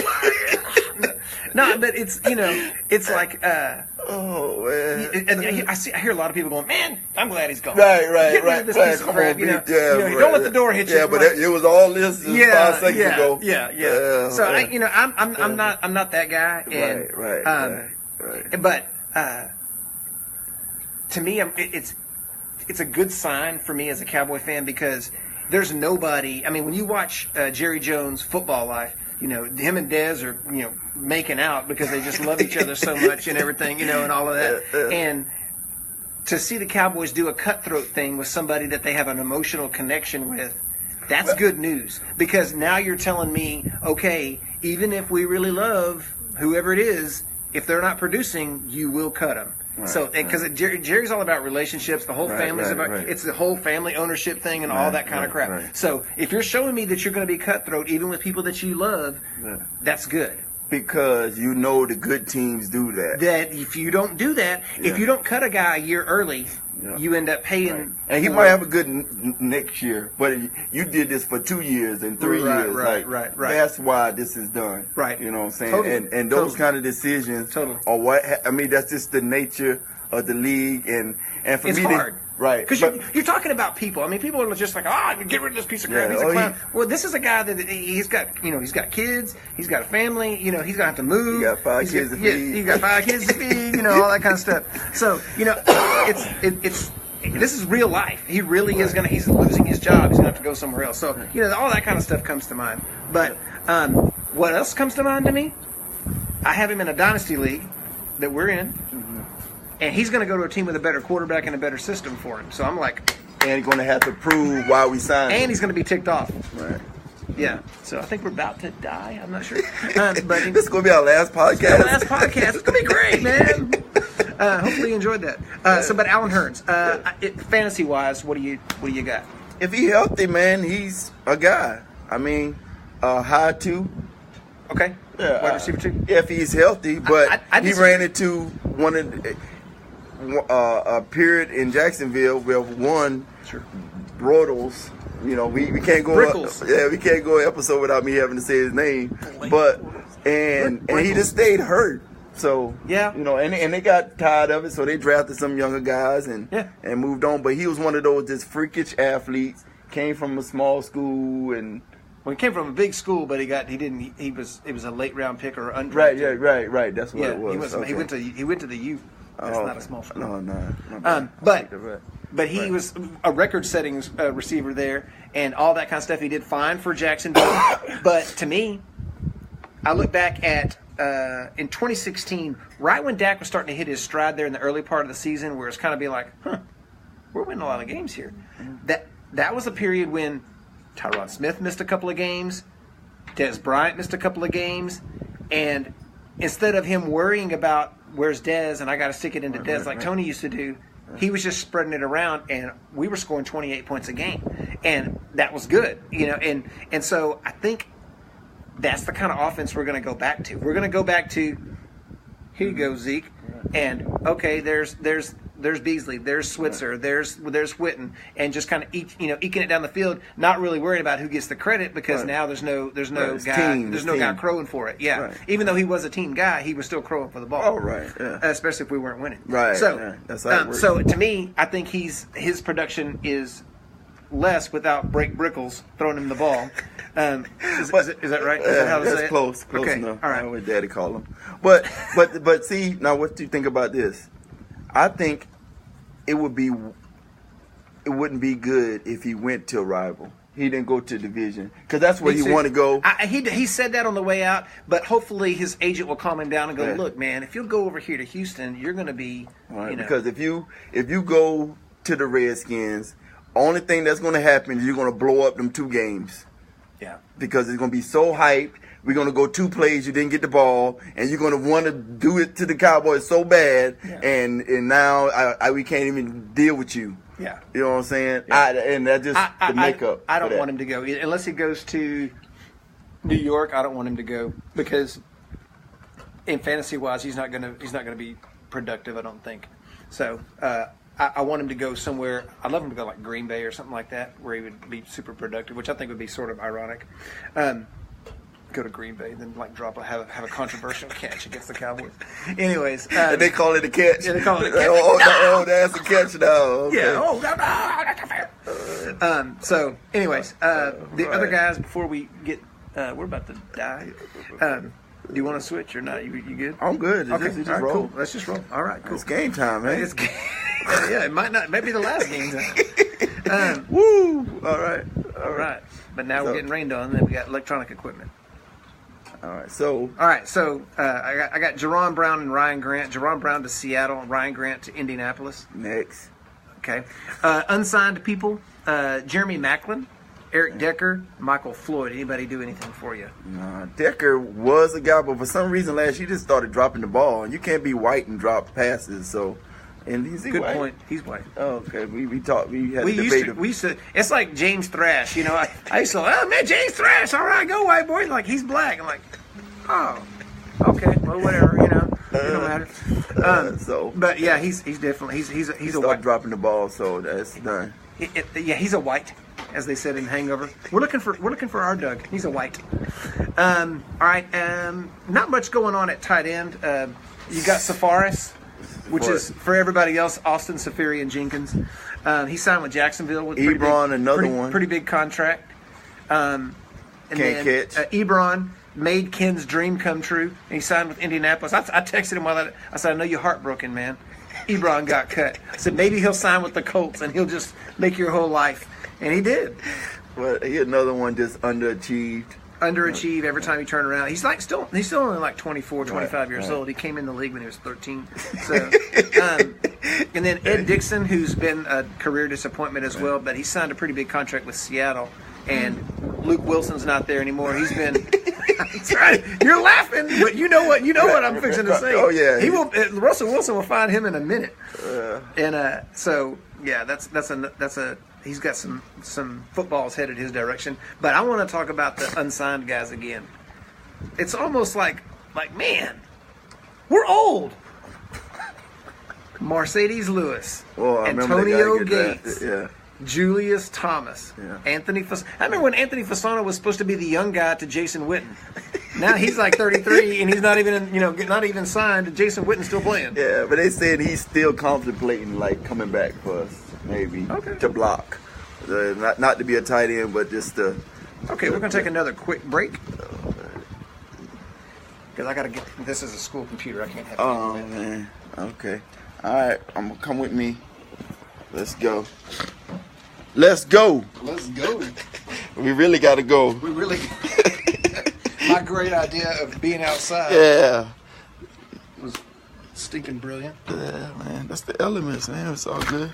No, but it's, you know, it's like, oh man. And I hear a lot of people going, man, I'm glad he's gone. Right. Get rid of this piece of crap, you know. Don't let the door hit you. Yeah, but it was all this 5 seconds ago. Yeah. So I'm not that guy. And, right. But to me, it's a good sign for me as a Cowboy fan because there's nobody. I mean, when you watch Jerry Jones' Football Life, you know, him and Dez are, you know, making out because they just love each other so much and everything, you know, and all of that. And to see the Cowboys do a cutthroat thing with somebody that they have an emotional connection with, that's good news. Because now you're telling me, okay, even if we really love whoever it is, if they're not producing, you will cut them. Right, so, because Jerry's all about relationships, the whole family's it's the whole family ownership thing and all that kind of crap. Right. So, if you're showing me that you're going to be cutthroat, even with people that you love, that's good. Because you know the good teams do that. That if you don't do that, if you don't cut a guy a year early, you end up paying. Right. And he might have a good next year, but you did this for 2 years and 3 years. Right. That's why this is done. Right. You know what I'm saying? Totally. And those kind of decisions are what, I mean, that's just the nature of the league. And for it's me, hard. Right. Because you're talking about people. I mean, people are just like, get rid of this piece of crap. He's a clown. Well, this is a guy that he's got kids. He's got a family. You know, he's going to have to move. He got 5 kids to feed. He got 5 kids to feed, you know, all that kind of stuff. So, you know, this is real life. He really is he's losing his job. He's going to have to go somewhere else. So, you know, all that kind of stuff comes to mind. But what else comes to mind to me? I have him in a dynasty league that we're in. And he's going to go to a team with a better quarterback and a better system for him. So I'm like... And he's going to have to prove why we signed him. And he's going to be ticked off. Right. Yeah. So I think we're about to die. I'm not sure. But this is going to be our last podcast. It's going to be great, man. Hopefully you enjoyed that. But Alan Hearns, fantasy-wise, what do you got? If he's healthy, man, he's a guy. I mean, high 2. Okay. Yeah, wide receiver 2. If he's healthy, but he ran into one of a period in Jacksonville where one Broadles, you know, we can't go we can't go an episode without me having to say his name, but and he just stayed hurt. So you know, and they got tired of it, so they drafted some younger guys and moved on. But he was one of those just freakish athletes, came from a small school and. Well, he came from a big school, but it was a late round pick or undrafted. Right. That's what it was. He went to the U. That's not a small school. No. But he was a record-setting receiver there, and all that kind of stuff. He did fine for Jacksonville. But to me, I look back at in 2016, right when Dak was starting to hit his stride there in the early part of the season, where it's kind of being like, we're winning a lot of games here. That was a period when Tyron Smith missed a couple of games, Dez Bryant missed a couple of games, and instead of him worrying about where's Dez and I got to stick it into Dez like Tony used to do, he was just spreading it around, and we were scoring 28 points a game, and that was good, you know. And so I think that's the kind of offense we're going to go back to. We're going to go back to, here you go, Zeke, and okay, there's Beasley, there's Switzer, there's Witten, and just kind of eking it down the field, not really worried about who gets the credit because now there's no guy crowing for it. Yeah, even though he was a team guy, he was still crowing for the ball. Oh, right. Yeah. Especially if we weren't winning. Right. So that's how it works. So to me, I think his production is less without Blake Brickles throwing him the ball. Is that right? Is that how to say it? Close okay. enough. All right. What Daddy call him. But see, now what do you think about this? I think it wouldn't be good if he went to a rival. He didn't go to division because that's where he wanted to go. He said that on the way out, but hopefully his agent will calm him down and go, look, man, if you'll go over here to Houston, you're going to be, Because if you go to the Redskins, only thing that's going to happen is you're going to blow up them 2 games. Yeah. Because it's going to be so hyped. We're going to go 2 plays, you didn't get the ball, and you're going to want to do it to the Cowboys so bad, and now we can't even deal with you. Yeah. You know what I'm saying? Yeah. And that's just the makeup. I don't want him to go. Unless he goes to New York, I don't want him to go because in fantasy-wise, he's not going to be productive, I don't think. So I want him to go somewhere. I'd love him to go like Green Bay or something like that where he would be super productive, which I think would be sort of ironic. go to Green Bay, then like have a controversial catch against the Cowboys. Anyways, and they call it a catch. Yeah, they call it a catch. Oh, that's a catch now. Okay. Yeah. Oh, no, that's fair. So, anyways, the other guys before we get, we're about to die. Do you want to switch or not? You good? I'm good. Okay. Just All right, roll. cool. Let's just roll. All right, cool. It's game time, man. Yeah, it might not. Maybe the last game time. Woo! All right. But now we're getting rained on, and then we got electronic equipment. All right. So I got Jerron Brown and Ryan Grant. Jerron Brown to Seattle, and Ryan Grant to Indianapolis. Next. Okay. Unsigned people: Jeremy Maclin, Eric Decker, Michael Floyd. Anybody do anything for you? Decker was a guy, but for some reason last year he just started dropping the ball, and you can't be white and drop passes. So, and he's good white? point. He's white. Oh, okay. We had a debate. We used to. It's like James Thrash. You know, I used to. Oh man, James Thrash. All right, go white boy. Like he's black. I'm like, oh, okay. Well, whatever. You know, it don't matter. But yeah, he's definitely he's a white. Dropping the ball, so that's done. Yeah, he's a white, as they said in Hangover. We're looking for our Doug. He's a white. All right. Not much going on at tight end. You got Safaris, which is for everybody else. Austin Safarian Jenkins. He signed with Jacksonville with pretty big contract. And Can't catch. Ebron made Ken's dream come true, and he signed with Indianapolis. I texted him I said, I know you're heartbroken, man. Ebron got cut. I said, maybe he'll sign with the Colts, and he'll just make your whole life. And he did. Well, he another one just underachieved. Every time you turn around. He's still only like 24, 25 years old. He came in the league when he was 13. So, and then Ed Dixon, who's been a career disappointment as well, but he signed a pretty big contract with Seattle. And Luke Wilson's not there anymore. He's been. That's right. You're laughing, but you know what I'm fixing to say. Oh yeah. He will. Russell Wilson will find him in a minute. And so yeah, that's a. He's got some footballs headed his direction. But I want to talk about the unsigned guys again. It's almost like man, we're old. Mercedes Lewis, Antonio Gates. Yeah. Julius Thomas, Anthony Fasano. I remember when Anthony Fasano was supposed to be the young guy to Jason Witten. Now he's like 33 and he's not even signed. And Jason Witten's still playing. Yeah, but they said he's still contemplating like coming back for us, maybe to block, not to be a tight end, but just to. Okay, we're gonna take another quick break because I gotta get. This is a school computer. I can't have. Oh man. Okay. All right. I'm gonna come with me. Let's go. Let's go. We really got to go. We really. My great idea of being outside. Yeah. Was stinking brilliant. Yeah, man. That's the elements, man. It's all good.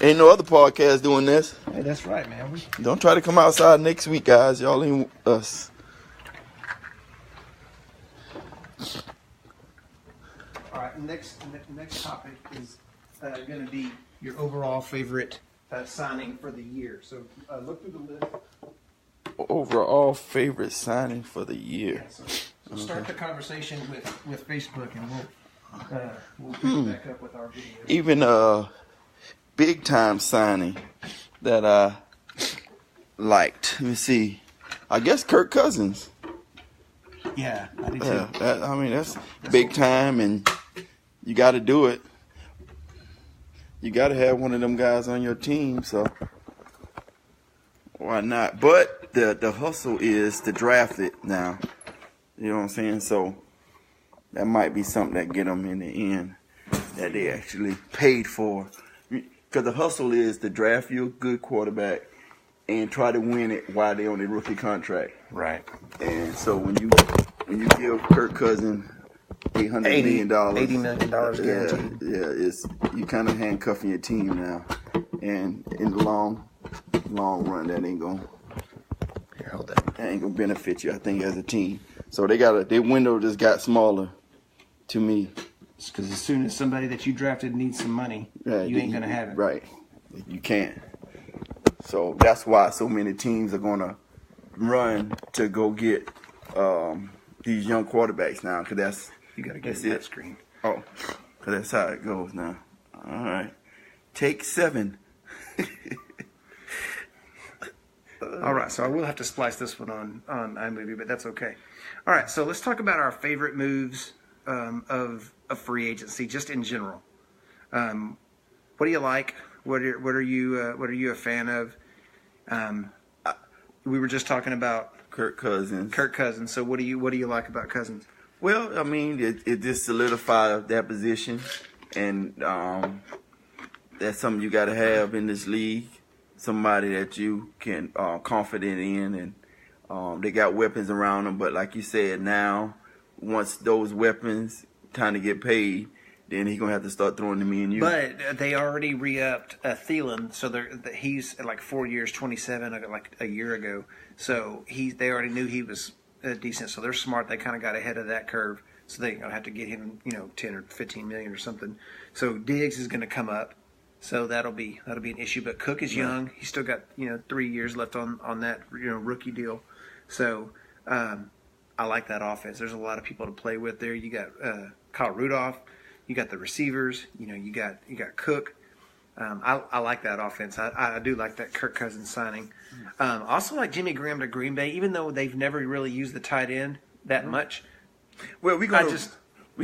Ain't no other podcast doing this. Hey, that's right, man. Don't try to come outside next week, guys. Y'all ain't us. All right. Next topic is going to be your overall favorite signing for the year. So look through the list. Overall favorite signing for the year. Yeah, so start the conversation with Facebook, and we'll pick it back up with our video. Even a big time signing that I liked. Let me see. I guess Kirk Cousins. Yeah, I do too. That's big time, and you got to do it. You got to have one of them guys on your team, so why not? But the hustle is to draft it now. You know what I'm saying? So that might be something that get them in the end that they actually paid for. Because the hustle is to draft you a good quarterback and try to win it while they're on their rookie contract. Right. And so when you give Kirk Cousins $80 million. $80 million guaranteed. Yeah, you kind of handcuffing your team now, and in the long run, that ain't gonna benefit you. I think as a team, so their window just got smaller. To me, because as soon as somebody that you drafted needs some money, you ain't gonna have it. Right, you can't. So that's why so many teams are gonna run to go get these young quarterbacks now, because that's. You got to get that screen. Oh, because that's how it goes now. All right. Take 7. All right, so I will have to splice this one on iMovie, but that's okay. All right, so let's talk about our favorite moves of free agency, just in general. What do you like? What are you a fan of? We were just talking about Kirk Cousins. So what do you like about Cousins? Well, I mean, it just solidified that position, and that's something you got to have in this league. Somebody that you can confident in, and they got weapons around them. But like you said, now once those weapons kind of get paid, then he's gonna have to start throwing to me and you. But they already re-upped Thielen, so he's at like 4 years, 27, like a year ago. So they already knew he was decent. So they're smart. They kind of got ahead of that curve. So they're gonna have to get him, 10 or 15 million or something. So Diggs is gonna come up. So that'll be an issue. But Cook is young. He's still got 3 years left on that rookie deal. So I like that offense. There's a lot of people to play with there. You got Kyle Rudolph. You got the receivers. You got Cook. I like that offense. I do like that Kirk Cousins signing. Also like Jimmy Graham to Green Bay, even though they've never really used the tight end that much. Well, we're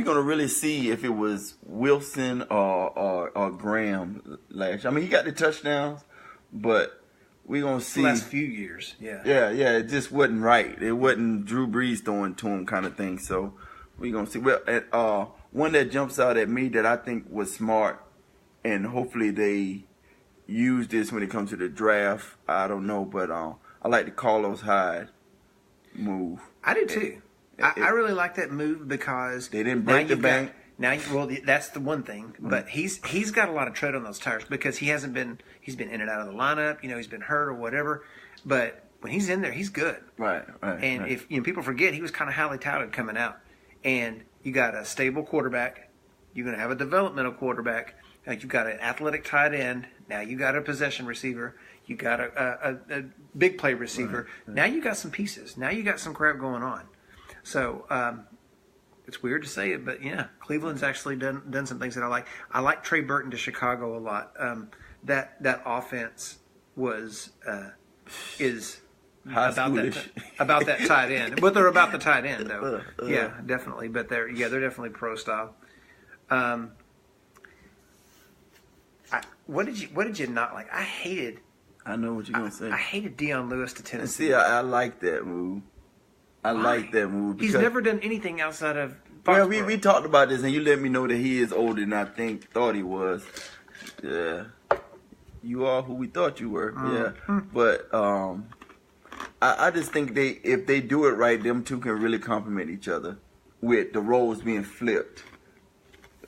gonna really see if it was Wilson or Graham last year. I mean, he got the touchdowns, but we're gonna see the last few years. Yeah. Yeah. It just wasn't right. It wasn't Drew Brees throwing to him kind of thing. So we're gonna see. Well, one that jumps out at me that I think was smart, and hopefully they use this when it comes to the draft. I don't know, but I like the Carlos Hyde move. I do too. I really like that move because they didn't break the bank. That's the one thing. But he's got a lot of tread on those tires because he's been in and out of the lineup. He's been hurt or whatever. But when he's in there, he's good. Right. And if people forget, he was kind of highly touted coming out. And you got a stable quarterback. You're going to have a developmental quarterback. You've got an athletic tight end. Now you got a possession receiver. You got a big play receiver. Right. Now you got some pieces. Now you got some crap going on. So it's weird to say it, but yeah, Cleveland's actually done some things that I like. I like Trey Burton to Chicago a lot. That offense is about that tight end, but they're about the tight end though. Yeah, definitely. But they're definitely pro style. What did you not like? I know what you're gonna say. I hated Deion Lewis to Tennessee. See, I like that move. I like that move. He's never done anything outside of Foxborough. Well, we talked about this, and you let me know that he is older than I thought he was. Yeah, you are who we thought you were. Yeah, but I just think if they do it right, them two can really complement each other with the roles being flipped.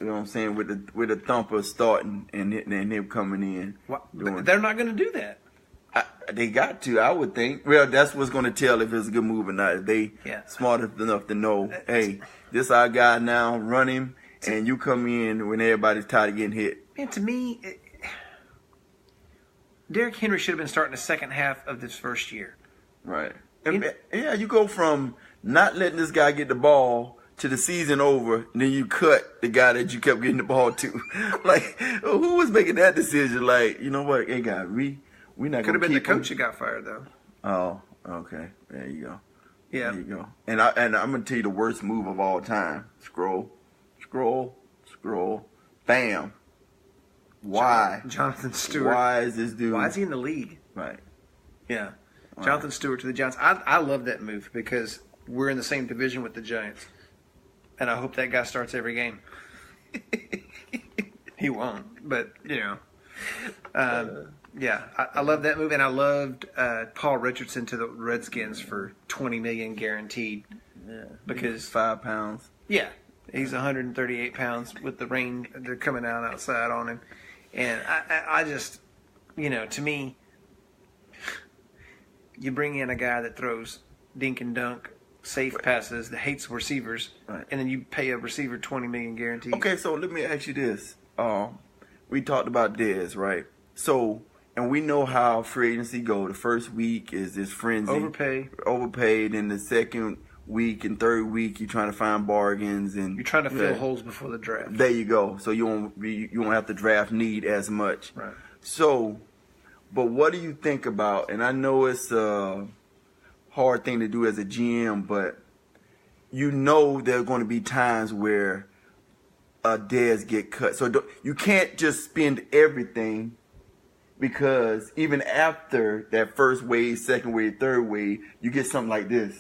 You know what I'm saying? With the thumper starting and him coming in. They're not going to do that. They got to, I would think. Well, that's what's going to tell if it's a good move or not. If they smart enough to know, hey, this our guy now, run him, and you come in when everybody's tired of getting hit. Man, to me, Derrick Henry should have been starting the second half of this first year. Right. Yeah, you go from not letting this guy get the ball to the season over, and then you cut the guy that you kept getting the ball to. Like, who was making that decision? Like, you know what? Hey, guy, we not could have been the coach him. that got fired though. Oh, okay. There you go. Yeah. There you go. And I'm gonna tell you the worst move of all time. Scroll. Bam. Why? Jonathan Stewart. Why is this dude? Why is he in the league? Right. Yeah. Jonathan Stewart to the Giants. I love that move because we're in the same division with the Giants. And I hope that guy starts every game. He won't, but yeah, I love that move, and I loved Paul Richardson to the Redskins for $20 million guaranteed. Yeah, because 5 pounds. Yeah, he's 138 pounds with the rain they're coming out outside on him, and I just, to me, you bring in a guy that throws dink and dunk, safe passes, that hates receivers, right, and then you pay a receiver $20 million guaranteed. Okay, so let me ask you this: we talked about Dez, right? So. And we know how free agency go. The first week is this frenzy. Overpaid. And the second week and third week, you're trying to find bargains. And you're trying to fill holes before the draft. There you go. So you won't have to draft need as much. Right. So But what do you think about? And I know it's a hard thing to do as a GM, but you know there are going to be times where DEs get cut. So you can't just spend everything, because even after that first wave, second wave, third wave, you get something like this.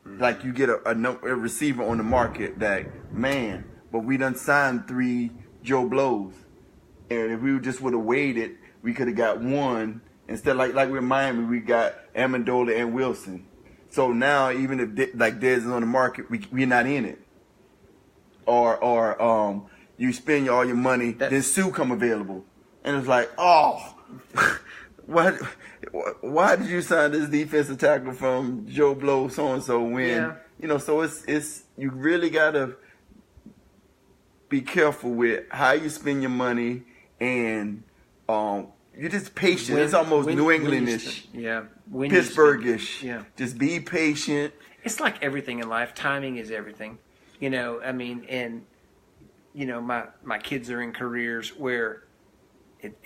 Mm-hmm. Like you get a receiver on the market that, man, but we done signed 3 Joe Blows. And if we just would have waited, we could have got one. Instead, like with Miami, we got Amendola and Wilson. So now, even if Dez is on the market, we're not in it. Or you spend all your money, then Sue come available, and it's like, oh, why did you sign this defensive tackle from Joe Blow so and so when So it's you really gotta be careful with how you spend your money, and you're just patient. It's almost New Englandish, Pittsburghish. Yeah, just be patient. It's like everything in life. Timing is everything. I mean, and my kids are in careers where it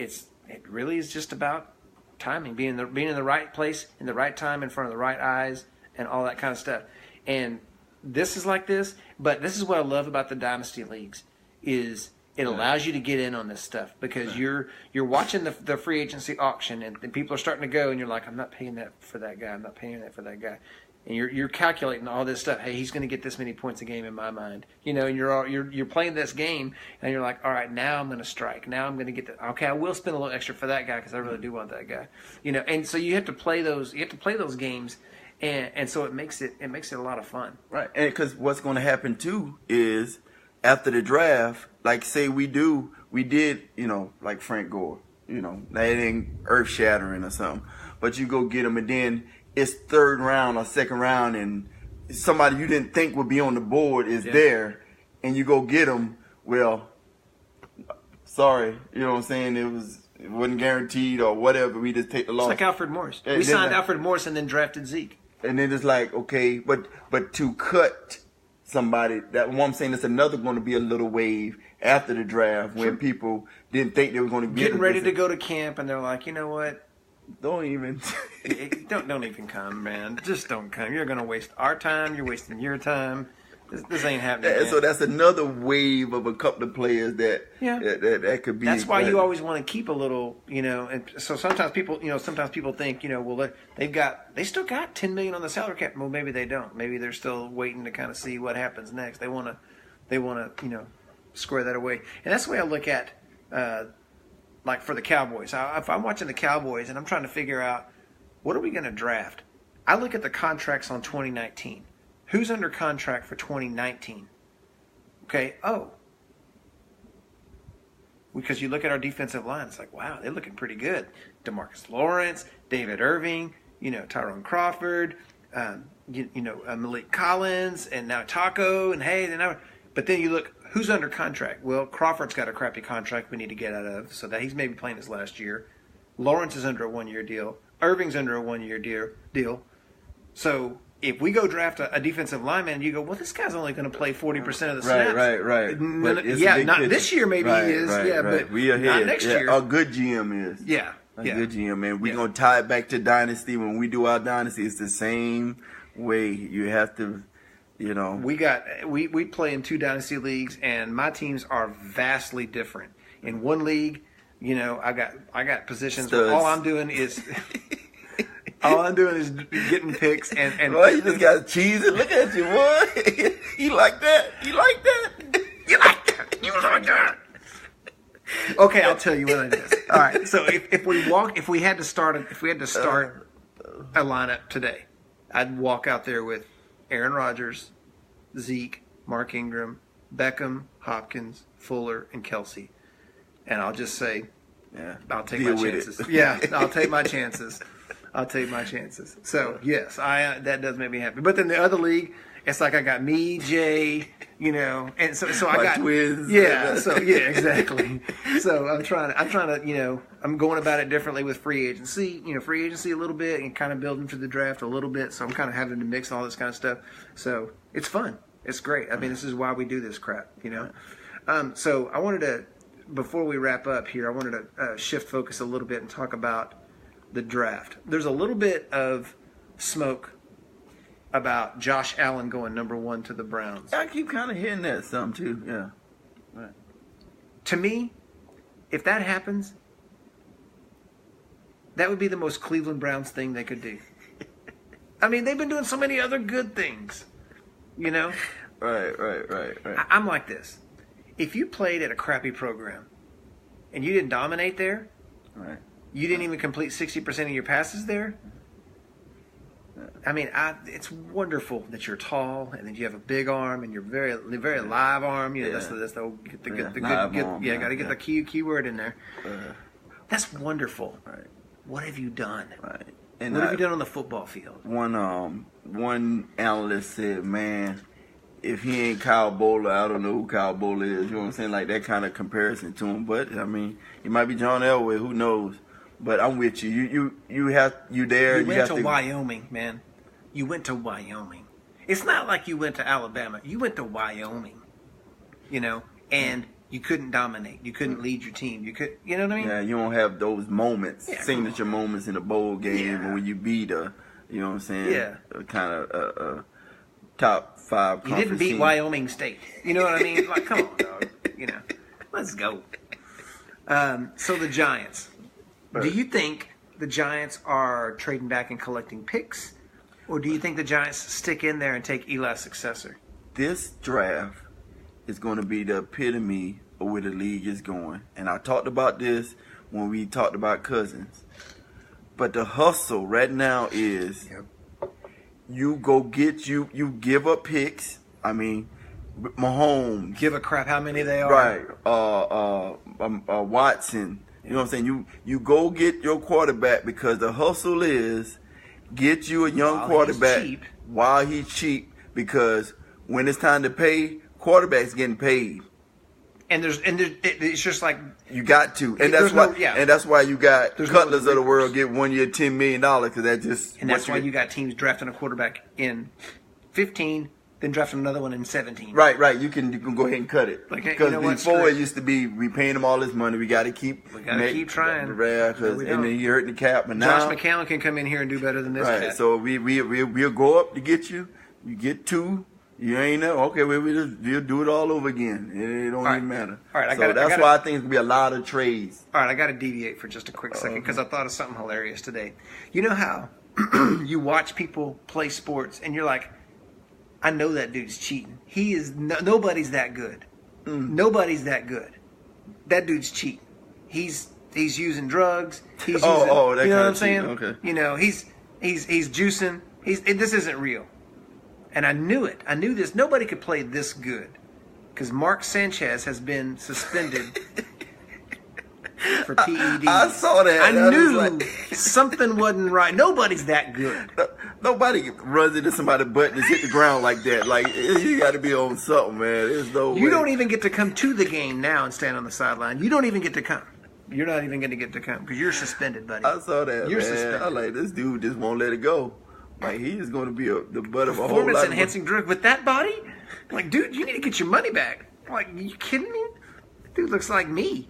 really is just about timing, being in the right place, in the right time, in front of the right eyes, and all that kind of stuff. And this is like this, but this is what I love about the dynasty leagues is it allows you to get in on this stuff, because you're watching the free agency auction, and people are starting to go, and you're like, I'm not paying that for that guy. I'm not paying that for that guy. And you're calculating all this stuff. Hey, he's going to get this many points a game in my mind, and you're playing this game, and you're like, all right, now I'm going to strike. Now I'm going to get that. Okay, I will spend a little extra for that guy because I really do want that guy, And so you have to play those. You have to play those games, and so it makes it a lot of fun, right? And because what's going to happen too is after the draft, like say we did, like Frank Gore, that ain't earth shattering or something, but you go get him, and then it's third round or second round, and somebody you didn't think would be on the board is there, and you go get them. Well, sorry, you know what I'm saying? It wasn't guaranteed or whatever. We just take the loss. It's like Alfred Morris. We signed Alfred Morris and then drafted Zeke. And then it's like, okay, but to cut somebody, that what I'm saying, it's another going to be a little wave after the draft when people didn't think they were going to getting ready to go to camp, and they're like, you know what? Don't even don't even come, man. Just don't come. You're gonna waste our time. You're wasting your time. This ain't happening. And so that's another wave of a couple of players that could be. That's why you always want to keep a little, And so sometimes people think, well, they still got $10 million on the salary cap. Well, maybe they don't. Maybe they're still waiting to kind of see what happens next. They want to square that away. And that's the way I look at. Like for the Cowboys, if I'm watching the Cowboys and I'm trying to figure out what are we going to draft, I look at the contracts on 2019. Who's under contract for 2019? Okay, because you look at our defensive line, it's like, wow, they're looking pretty good. DeMarcus Lawrence, David Irving, Tyrone Crawford, Malik Collins, and now Taco, and but then you look. Who's under contract? Well, Crawford's got a crappy contract we need to get out of, so that he's maybe playing his last year. Lawrence is under a 1-year deal. Irving's under a 1-year deal. So if we go draft a defensive lineman, you go, well, this guy's only going to play 40% of the snaps. Right. Not picture. This year maybe he is. But we are not next year. A good GM is. Yeah. A good GM, man. We're going to tie it back to Dynasty. When we do our Dynasty, it's the same way. You have to... we play in 2 dynasty leagues, and my teams are vastly different. In one league, I got positions Studs. where all I'm doing is getting picks and boy, you just got cheesing. Look at you, boy. You like that? You like that? You like that? You like that? Okay, I'll tell you what it is. All right. So if we had to start a lineup today, I'd walk out there with Aaron Rodgers, Zeke, Mark Ingram, Beckham, Hopkins, Fuller, and Kelsey. And I'll just say, I'll take my chances. I'll take my chances. So, yes, that does make me happy. But then the other league, it's like I got me, Jay, and so I got twins. Yeah, exactly. So I'm trying to, I'm going about it differently with free agency, a little bit and kind of building for the draft a little bit. So I'm kind of having to mix all this kind of stuff. So it's fun. It's great. I mean, this is why we do this crap, So I wanted to, before we wrap up here, I wanted to shift focus a little bit and talk about the draft. There's a little bit of smoke about Josh Allen going number 1 to the Browns. I keep kind of hearing that some too. Yeah. Right. To me, if that happens, that would be the most Cleveland Browns thing they could do. I mean, they've been doing so many other good things, you know? Right. I'm like this. If you played at a crappy program and you didn't dominate there, right. You didn't even complete 60% of your passes there, I mean, it's wonderful that you're tall and that you have a big arm and you're very live arm. You know, that's the good arm. Got to get the key word in there. That's wonderful. Right. What have you done? Right. And what have you done on the football field? One analyst said, "Man, if he ain't Kyle Bowler, I don't know who Kyle Bowler is." You know what I'm saying? Like that kind of comparison to him. But I mean, he might be John Elway. Who knows? But I'm with you. You there. You went to Wyoming, man. You went to Wyoming. It's not like you went to Alabama. You went to Wyoming, you know, and you couldn't dominate. You couldn't lead your team. You know what I mean? Yeah, you don't have those moments, signature moments in a bowl game when you beat you know what I'm saying? Kind of top 5 You didn't beat team. Wyoming State. You know what I mean? Like, come on, dog. You know, let's go. So the Giants. Do you think the Giants are trading back and collecting picks? Or do you think the Giants stick in there and take Eli's successor? This draft is going to be the epitome of where the league is going. And I talked about this when we talked about Cousins. But the hustle right now is you go get you give up picks. I mean, Mahomes. Give a crap how many they are. Right. Watson. You know what I'm saying? You go get your quarterback because the hustle is get you a young quarterback while he's cheap, because when it's time to pay, quarterback's getting paid. And it's just like you got to, and that's why you got Cutlers of the world get 1 year $10 million, because that just and that's why you got teams drafting a quarterback in 15. Then drafting another one in 17. Right. You can go ahead and cut it. Because before it used to be we paying them all this money. We got to keep trying. And then you hurt the cap. But now Josh McCown can come in here and do better than this. Right. Cat. So we'll go up to get you. You get 2. You ain't know. Okay, we'll do it all over again. It don't even matter. All right. That's why I think it's gonna be a lot of trades. All right. I got to deviate for just a quick second because I thought of something hilarious today. You know how you watch people play sports and you're like, I know that dude's cheating. He is nobody's that good. Nobody's that good. That dude's cheating. He's using drugs. He's using, that you know what I'm saying? Okay. You know, he's juicing. This isn't real. And I knew it. I knew this. Nobody could play this good because Mark Sanchez has been suspended for PEDs. I saw that. I knew something wasn't right. Nobody's that good. Nobody runs into somebody's butt and just hit the ground like that. Like, you got to be on something, man. There's no way. You don't even get to come to the game now and stand on the sideline. You don't even get to come. You're not even going to get to come because you're suspended, buddy. I saw that, You're man. suspended. I like, this dude just won't let it go. Like, he is going to be the butt of a whole lot of... Performance-enhancing drug with that body? Like, dude, you need to get your money back. Like, are you kidding me? Dude looks like me.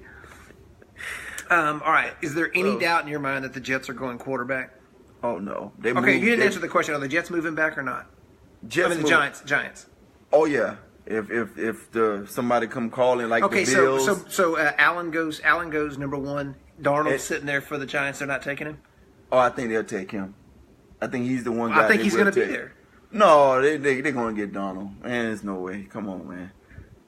All right. Is there any doubt in your mind that the Jets are going quarterback? Oh, no. You didn't answer the question. Are the Jets moving back or not? Giants. Oh, yeah. If somebody come calling like the Bills. So Allen goes number 1. Darnold's sitting there for the Giants. They're not taking him? Oh, I think they'll take him. I think he's the one guy. I think he's going to be there. No, they're going to get Darnold. Man, there's no way. Come on, man.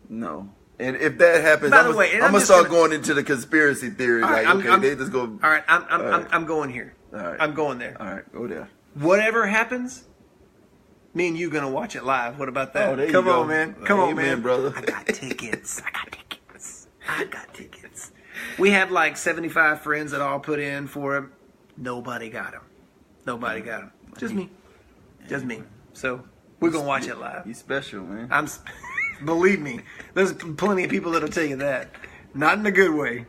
No. And if that happens, I'm gonna start going into the conspiracy theory. Right, like, they just go. All right, I'm going here. All right. I'm going there. All right, go there. Whatever happens, me and you gonna watch it live. What about that? Oh, there Come you go. on, man. Come on, man, brother. I got tickets. We had like 75 friends that all put in for him. Nobody got him. Just me. So we're gonna watch it live. He's special, man. Believe me, there's plenty of people that'll tell you that. Not in a good way.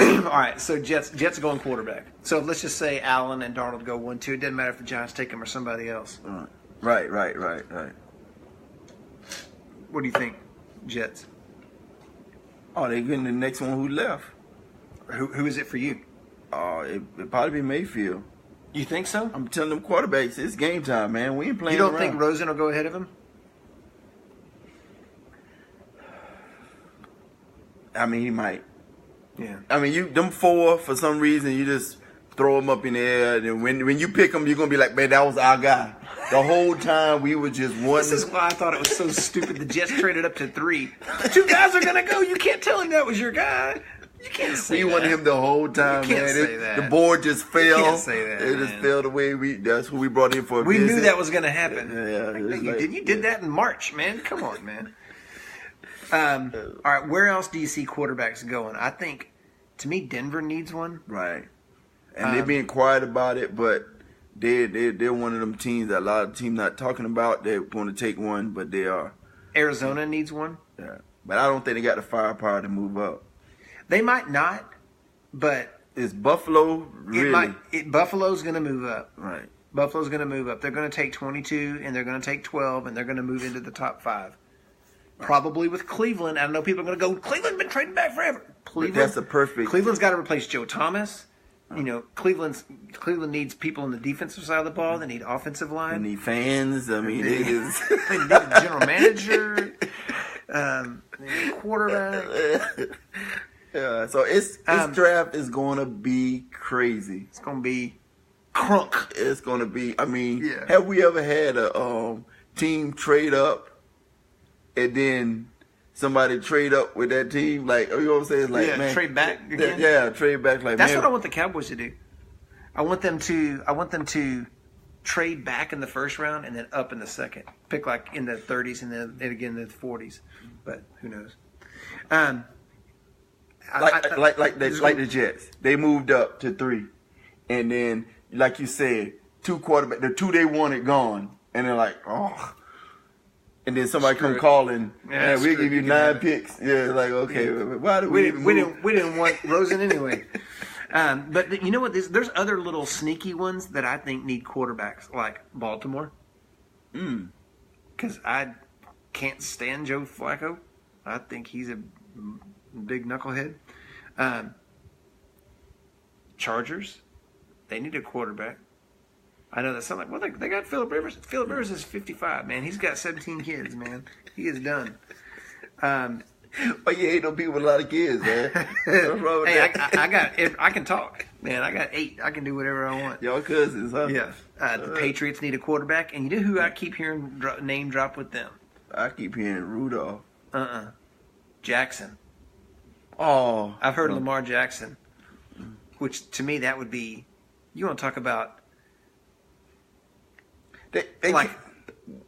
All right, so Jets are going quarterback. So let's just say Allen and Darnold go 1-2. It doesn't matter if the Giants take him or somebody else. Right. What do you think, Jets? Oh, they're getting the next one who left. Who is it for you? It probably be Mayfield. You think so? I'm telling them quarterbacks, it's game time, man. We ain't playing. You don't around. think Rosen will go ahead of him? I mean, he might. Yeah. I mean, them four, for some reason, you just throw them up in the air. And when you pick them, you're going to be like, man, that was our guy. The whole time we were just one. This is why I thought it was so stupid. The Jets traded up to 3. 2 guys are going to go. You can't tell him that was your guy. You can't say that. We wanted him the whole time, you can't man. Say that. The board just fell. You can't say that, It just fell the way that's who we brought in for a We visit. knew that was going to happen. Yeah. You did that in March, man. Come on, man. All right, where else do you see quarterbacks going? I think, to me, Denver needs one. Right. And they're being quiet about it, but they're one of them teams that a lot of teams not talking about. They want to take one, but they are. Arizona needs one. Yeah. But I don't think they got the firepower to move up. They might not, but is Buffalo really? Buffalo's going to move up. Right. Buffalo's going to move up. They're going to take 22, and they're going to take 12, and they're going to move into the top 5. Probably with Cleveland. I know people are going to go, Cleveland's been trading back forever. That's a perfect. Cleveland's got to replace Joe Thomas. You know, Cleveland needs people on the defensive side of the ball. They need offensive line. They need fans. I mean, they need a general manager, quarterback. Yeah, so this draft is going to be crazy. It's going to be crunk. It's going to be. I mean, have we ever had a team trade up and then somebody trade up with that team? Like, you know what I'm saying? Like, man, trade back again? Yeah, trade back. Like, that's what I want the Cowboys to do. I want them to trade back in the first round and then up in the second. Pick like in the 30s and then again in the 40s. But who knows? Like the Jets. They moved up to 3. And then, like you said, 2 quarterbacks, the 2 they wanted gone. And they're like, oh. And then somebody come calling, man, we'll give you 9 picks. Yeah, like, okay, why do we didn't want Rosen anyway. But you know what? There's other little sneaky ones that I think need quarterbacks, like Baltimore. Because I can't stand Joe Flacco. I think he's a big knucklehead. Chargers, they need a quarterback. I know that sounds like, they got Phillip Rivers. Phillip Rivers is 55, man. He's got 17 kids, man. He is done. But you hate no people with a lot of kids, man. What's wrong with that? I can talk, man. I got 8. I can do whatever I want. Y'all cousins, huh? Yeah. The Patriots need a quarterback, and you know who I keep hearing name drop with them? I keep hearing Rudolph. Jackson. Oh. I've heard Lamar Jackson, which to me that would be, you want to talk about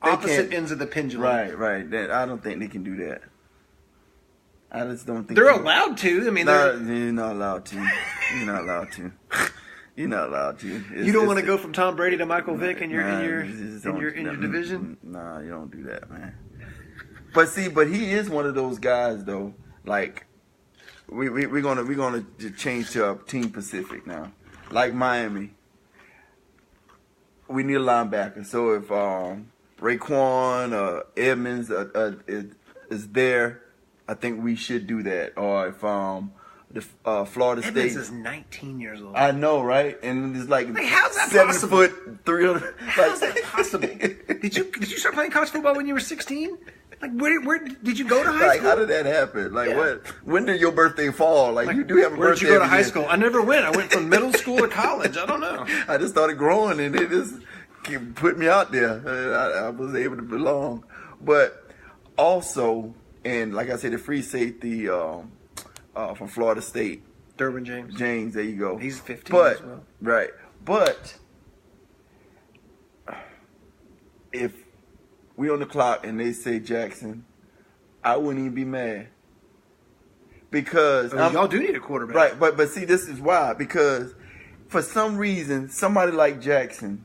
opposite ends of the pendulum. Right. I don't think they can do that. I just don't think they're allowed to. I mean, you're not allowed to. You're not allowed to. You're not allowed to. You don't want to go from Tom Brady to Michael Vick in your division. Nah, you don't do that, man. But he is one of those guys though. Like we're gonna change to a team Pacific now. Like Miami. We need a linebacker. So if Raekwon or Edmonds is there, I think we should do that. Or if Florida State. Edmonds is 19 years old. I know, right? And it's like how's that 7 possible? foot 300. How's that possible? Did you start playing college football when you were 16? Like where did you go to high school? Like how did that happen? Like what? When did your birthday fall? Like you do have a birthday. Where did you go to high school? I never went. I went from middle school to college. I don't know. I just started growing and they just put me out there. I was able to belong. But also, and like I said, the free safety from Florida State. Derwin James. James, there you go. He's 15 as well. Right. But if we on the clock and they say Jackson, I wouldn't even be mad. Because y'all do need a quarterback. Right, but see, this is why. Because for some reason, somebody like Jackson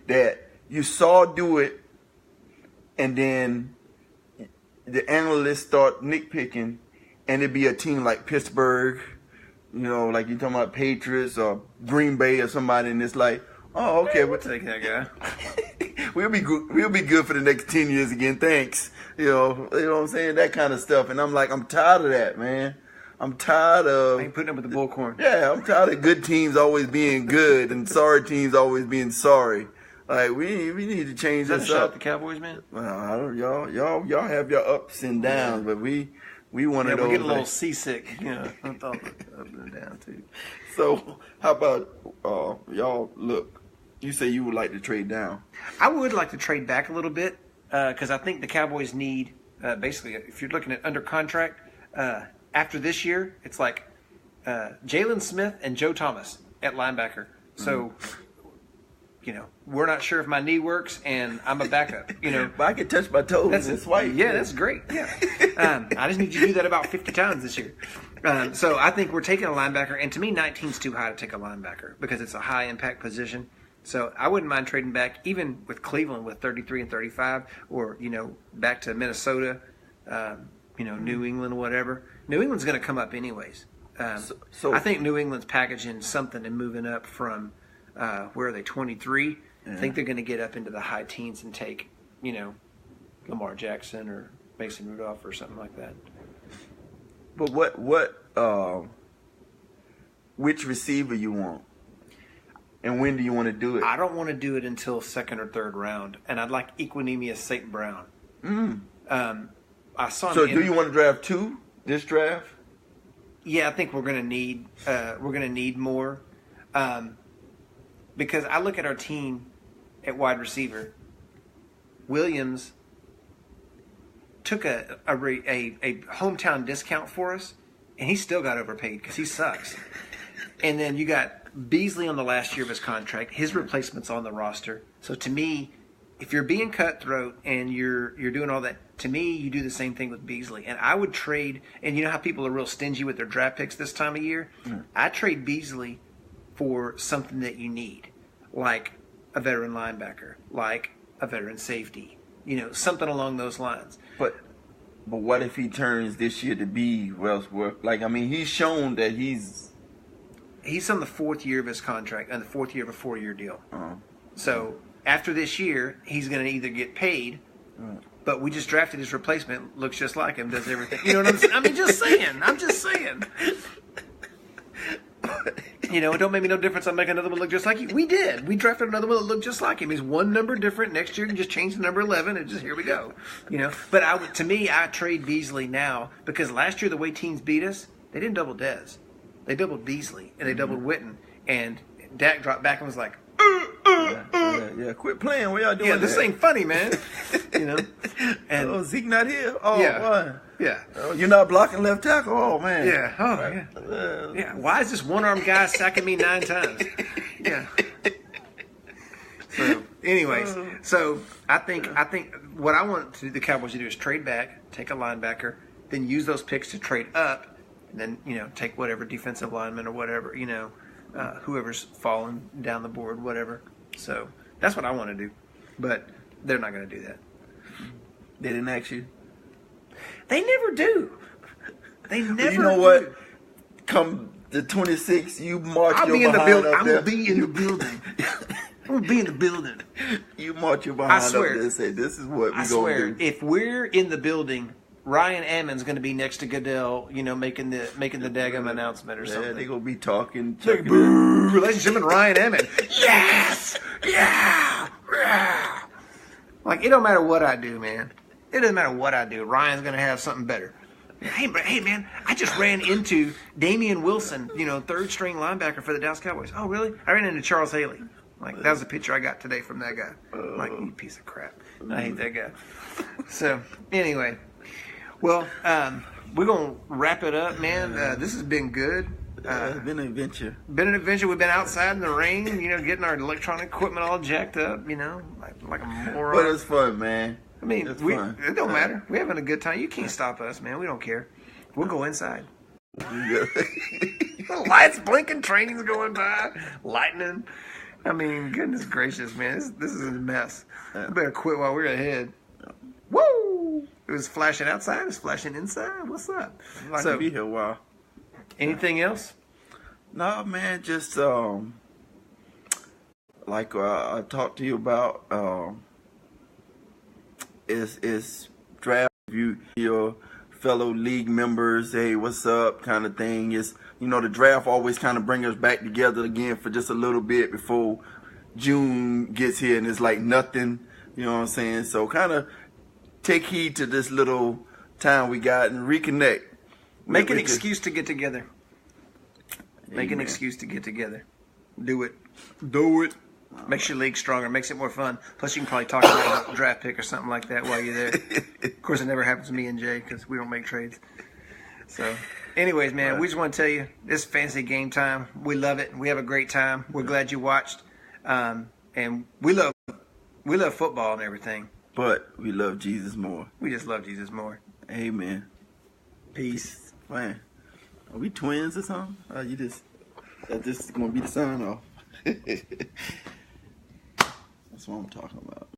that you saw do it and then the analysts start nitpicking and it'd be a team like Pittsburgh, you know, like you're talking about Patriots or Green Bay or somebody, and it's like, oh, okay, we'll take that guy. We'll be good for the next 10 years again. Thanks. You know what I'm saying? That kind of stuff. And I'm like, I'm tired of that, man. I'm tired of. I ain't putting up with the bullcorn. Yeah, I'm tired of good teams always being good and sorry teams always being sorry. Like we need to change this up. up. The Cowboys, man. Well, I don't, y'all have your ups and downs, but we one of those. We're getting a little seasick, up and down too. So how about y'all? Look, you say you would like to trade down. I would like to trade back a little bit because I think the Cowboys need basically, if you're looking at under contract after this year, it's like Jalen Smith and Joe Thomas at linebacker. So. We're not sure if my knee works, and I'm a backup. But I can touch my toes. That's white. Yeah, that's great. Yeah, I just need you to do that about 50 times this year. So I think we're taking a linebacker, and to me, 19's too high to take a linebacker because it's a high impact position. So I wouldn't mind trading back, even with Cleveland with 33 and 35, or back to Minnesota, New England, whatever. New England's going to come up anyways. So I think New England's packaging something and moving up from. Where are they? 23. Yeah. I think they're going to get up into the high teens and take, Lamar Jackson or Mason Rudolph or something like that. But which receiver you want, and when do you want to do it? I don't want to do it until second or third round, and I'd like Equinemius St. Brown. I saw. So do you want to draft 2 this draft? Yeah, I think we're going to need more. Because I look at our team at wide receiver, Williams took a hometown discount for us, and he still got overpaid because he sucks. And then you got Beasley on the last year of his contract. His replacement's on the roster. So to me, if you're being cutthroat and you're doing all that, to me, you do the same thing with Beasley. And I would trade, and you know how people are real stingy with their draft picks this time of year? I trade Beasley for something that you need, like a veteran linebacker, like a veteran safety, something along those lines. But what if he turns this year to be Wellsworth? He's shown that he's on the 4th year of his contract and the 4th year of a 4-year deal. So after this year, he's going to either get paid, but we just drafted his replacement, looks just like him, does everything. You know what I'm saying? I'm just saying. It don't make me no difference. I make another one look just like you. We did. We drafted another one that looked just like him. He's one number different. Next year, you can just change the number 11, and just here we go. But I trade Beasley now because last year the way teams beat us, they didn't double Dez, they doubled Beasley and they doubled Witten, and Dak dropped back and was like, yeah. Quit playing. What y'all doing? Yeah, this ain't funny, man. And Zeke not here. Oh, yeah. Boy. Yeah. You're not blocking left tackle? Oh, man. Yeah. Oh, yeah. Yeah. Why is this one-armed guy sacking me 9 times? Yeah. So, anyways, I think what I want the Cowboys to do is trade back, take a linebacker, then use those picks to trade up, and then, take whatever defensive lineman or whatever, whoever's falling down the board, whatever. So, that's what I want to do. But they're not going to do that. They didn't ask you? They never do. They never. You know what? Come the 26th, you march your behind up there. I'm gonna be in the building. I'm gonna be in the building. You march your behind up there and say, "This is what we're gonna do." If we're in the building, Ryan Ammon's gonna be next to Goodell, making the daggum announcement or something. Yeah, they're gonna be talking. Boo, ladies and gentlemen, Ryan Ammon. Yes, yeah. Like it don't matter what I do, man. It doesn't matter what I do. Ryan's going to have something better. Hey, man, I just ran into Damian Wilson, 3rd string linebacker for the Dallas Cowboys. Oh, really? I ran into Charles Haley. Like, that was a picture I got today from that guy. Like, you piece of crap. I hate that guy. So, anyway. Well, we're going to wrap it up, man. This has been good. It's been an adventure. We've been outside in the rain, getting our electronic equipment all jacked up, like a moron. But it's fun, man. I mean, it don't matter. We're having a good time. You can't stop us, man. We don't care. We'll go inside. Lights blinking, trains going by, lightning. I mean, goodness gracious, man. This is a mess. We better quit while we're ahead. Woo! It was flashing outside. It was flashing inside. What's up? I'd like to be here a while. Anything else? No, man. Just like I talked to you about. Is draft review your fellow league members, hey, what's up, kind of thing. It's, you know, the draft always kind of bring us back together again for just a little bit before June gets here, and it's like nothing, you know what I'm saying? So kind of take heed to this little time we got and reconnect. Make an excuse to get together. Make an excuse to get together. Do it. Do it. Makes your league stronger. Makes it more fun. Plus, you can probably talk about a draft pick or something like that while you're there. Of course, it never happens to me and Jay because we don't make trades. So, anyways, man, we just want to tell you, this is fantasy game time. We love it. We have a great time. We're glad you watched. And we love football and everything. But we love Jesus more. We just love Jesus more. Amen. Peace. Man, are we twins or something? This is going to be the sign off. That's what I'm talking about.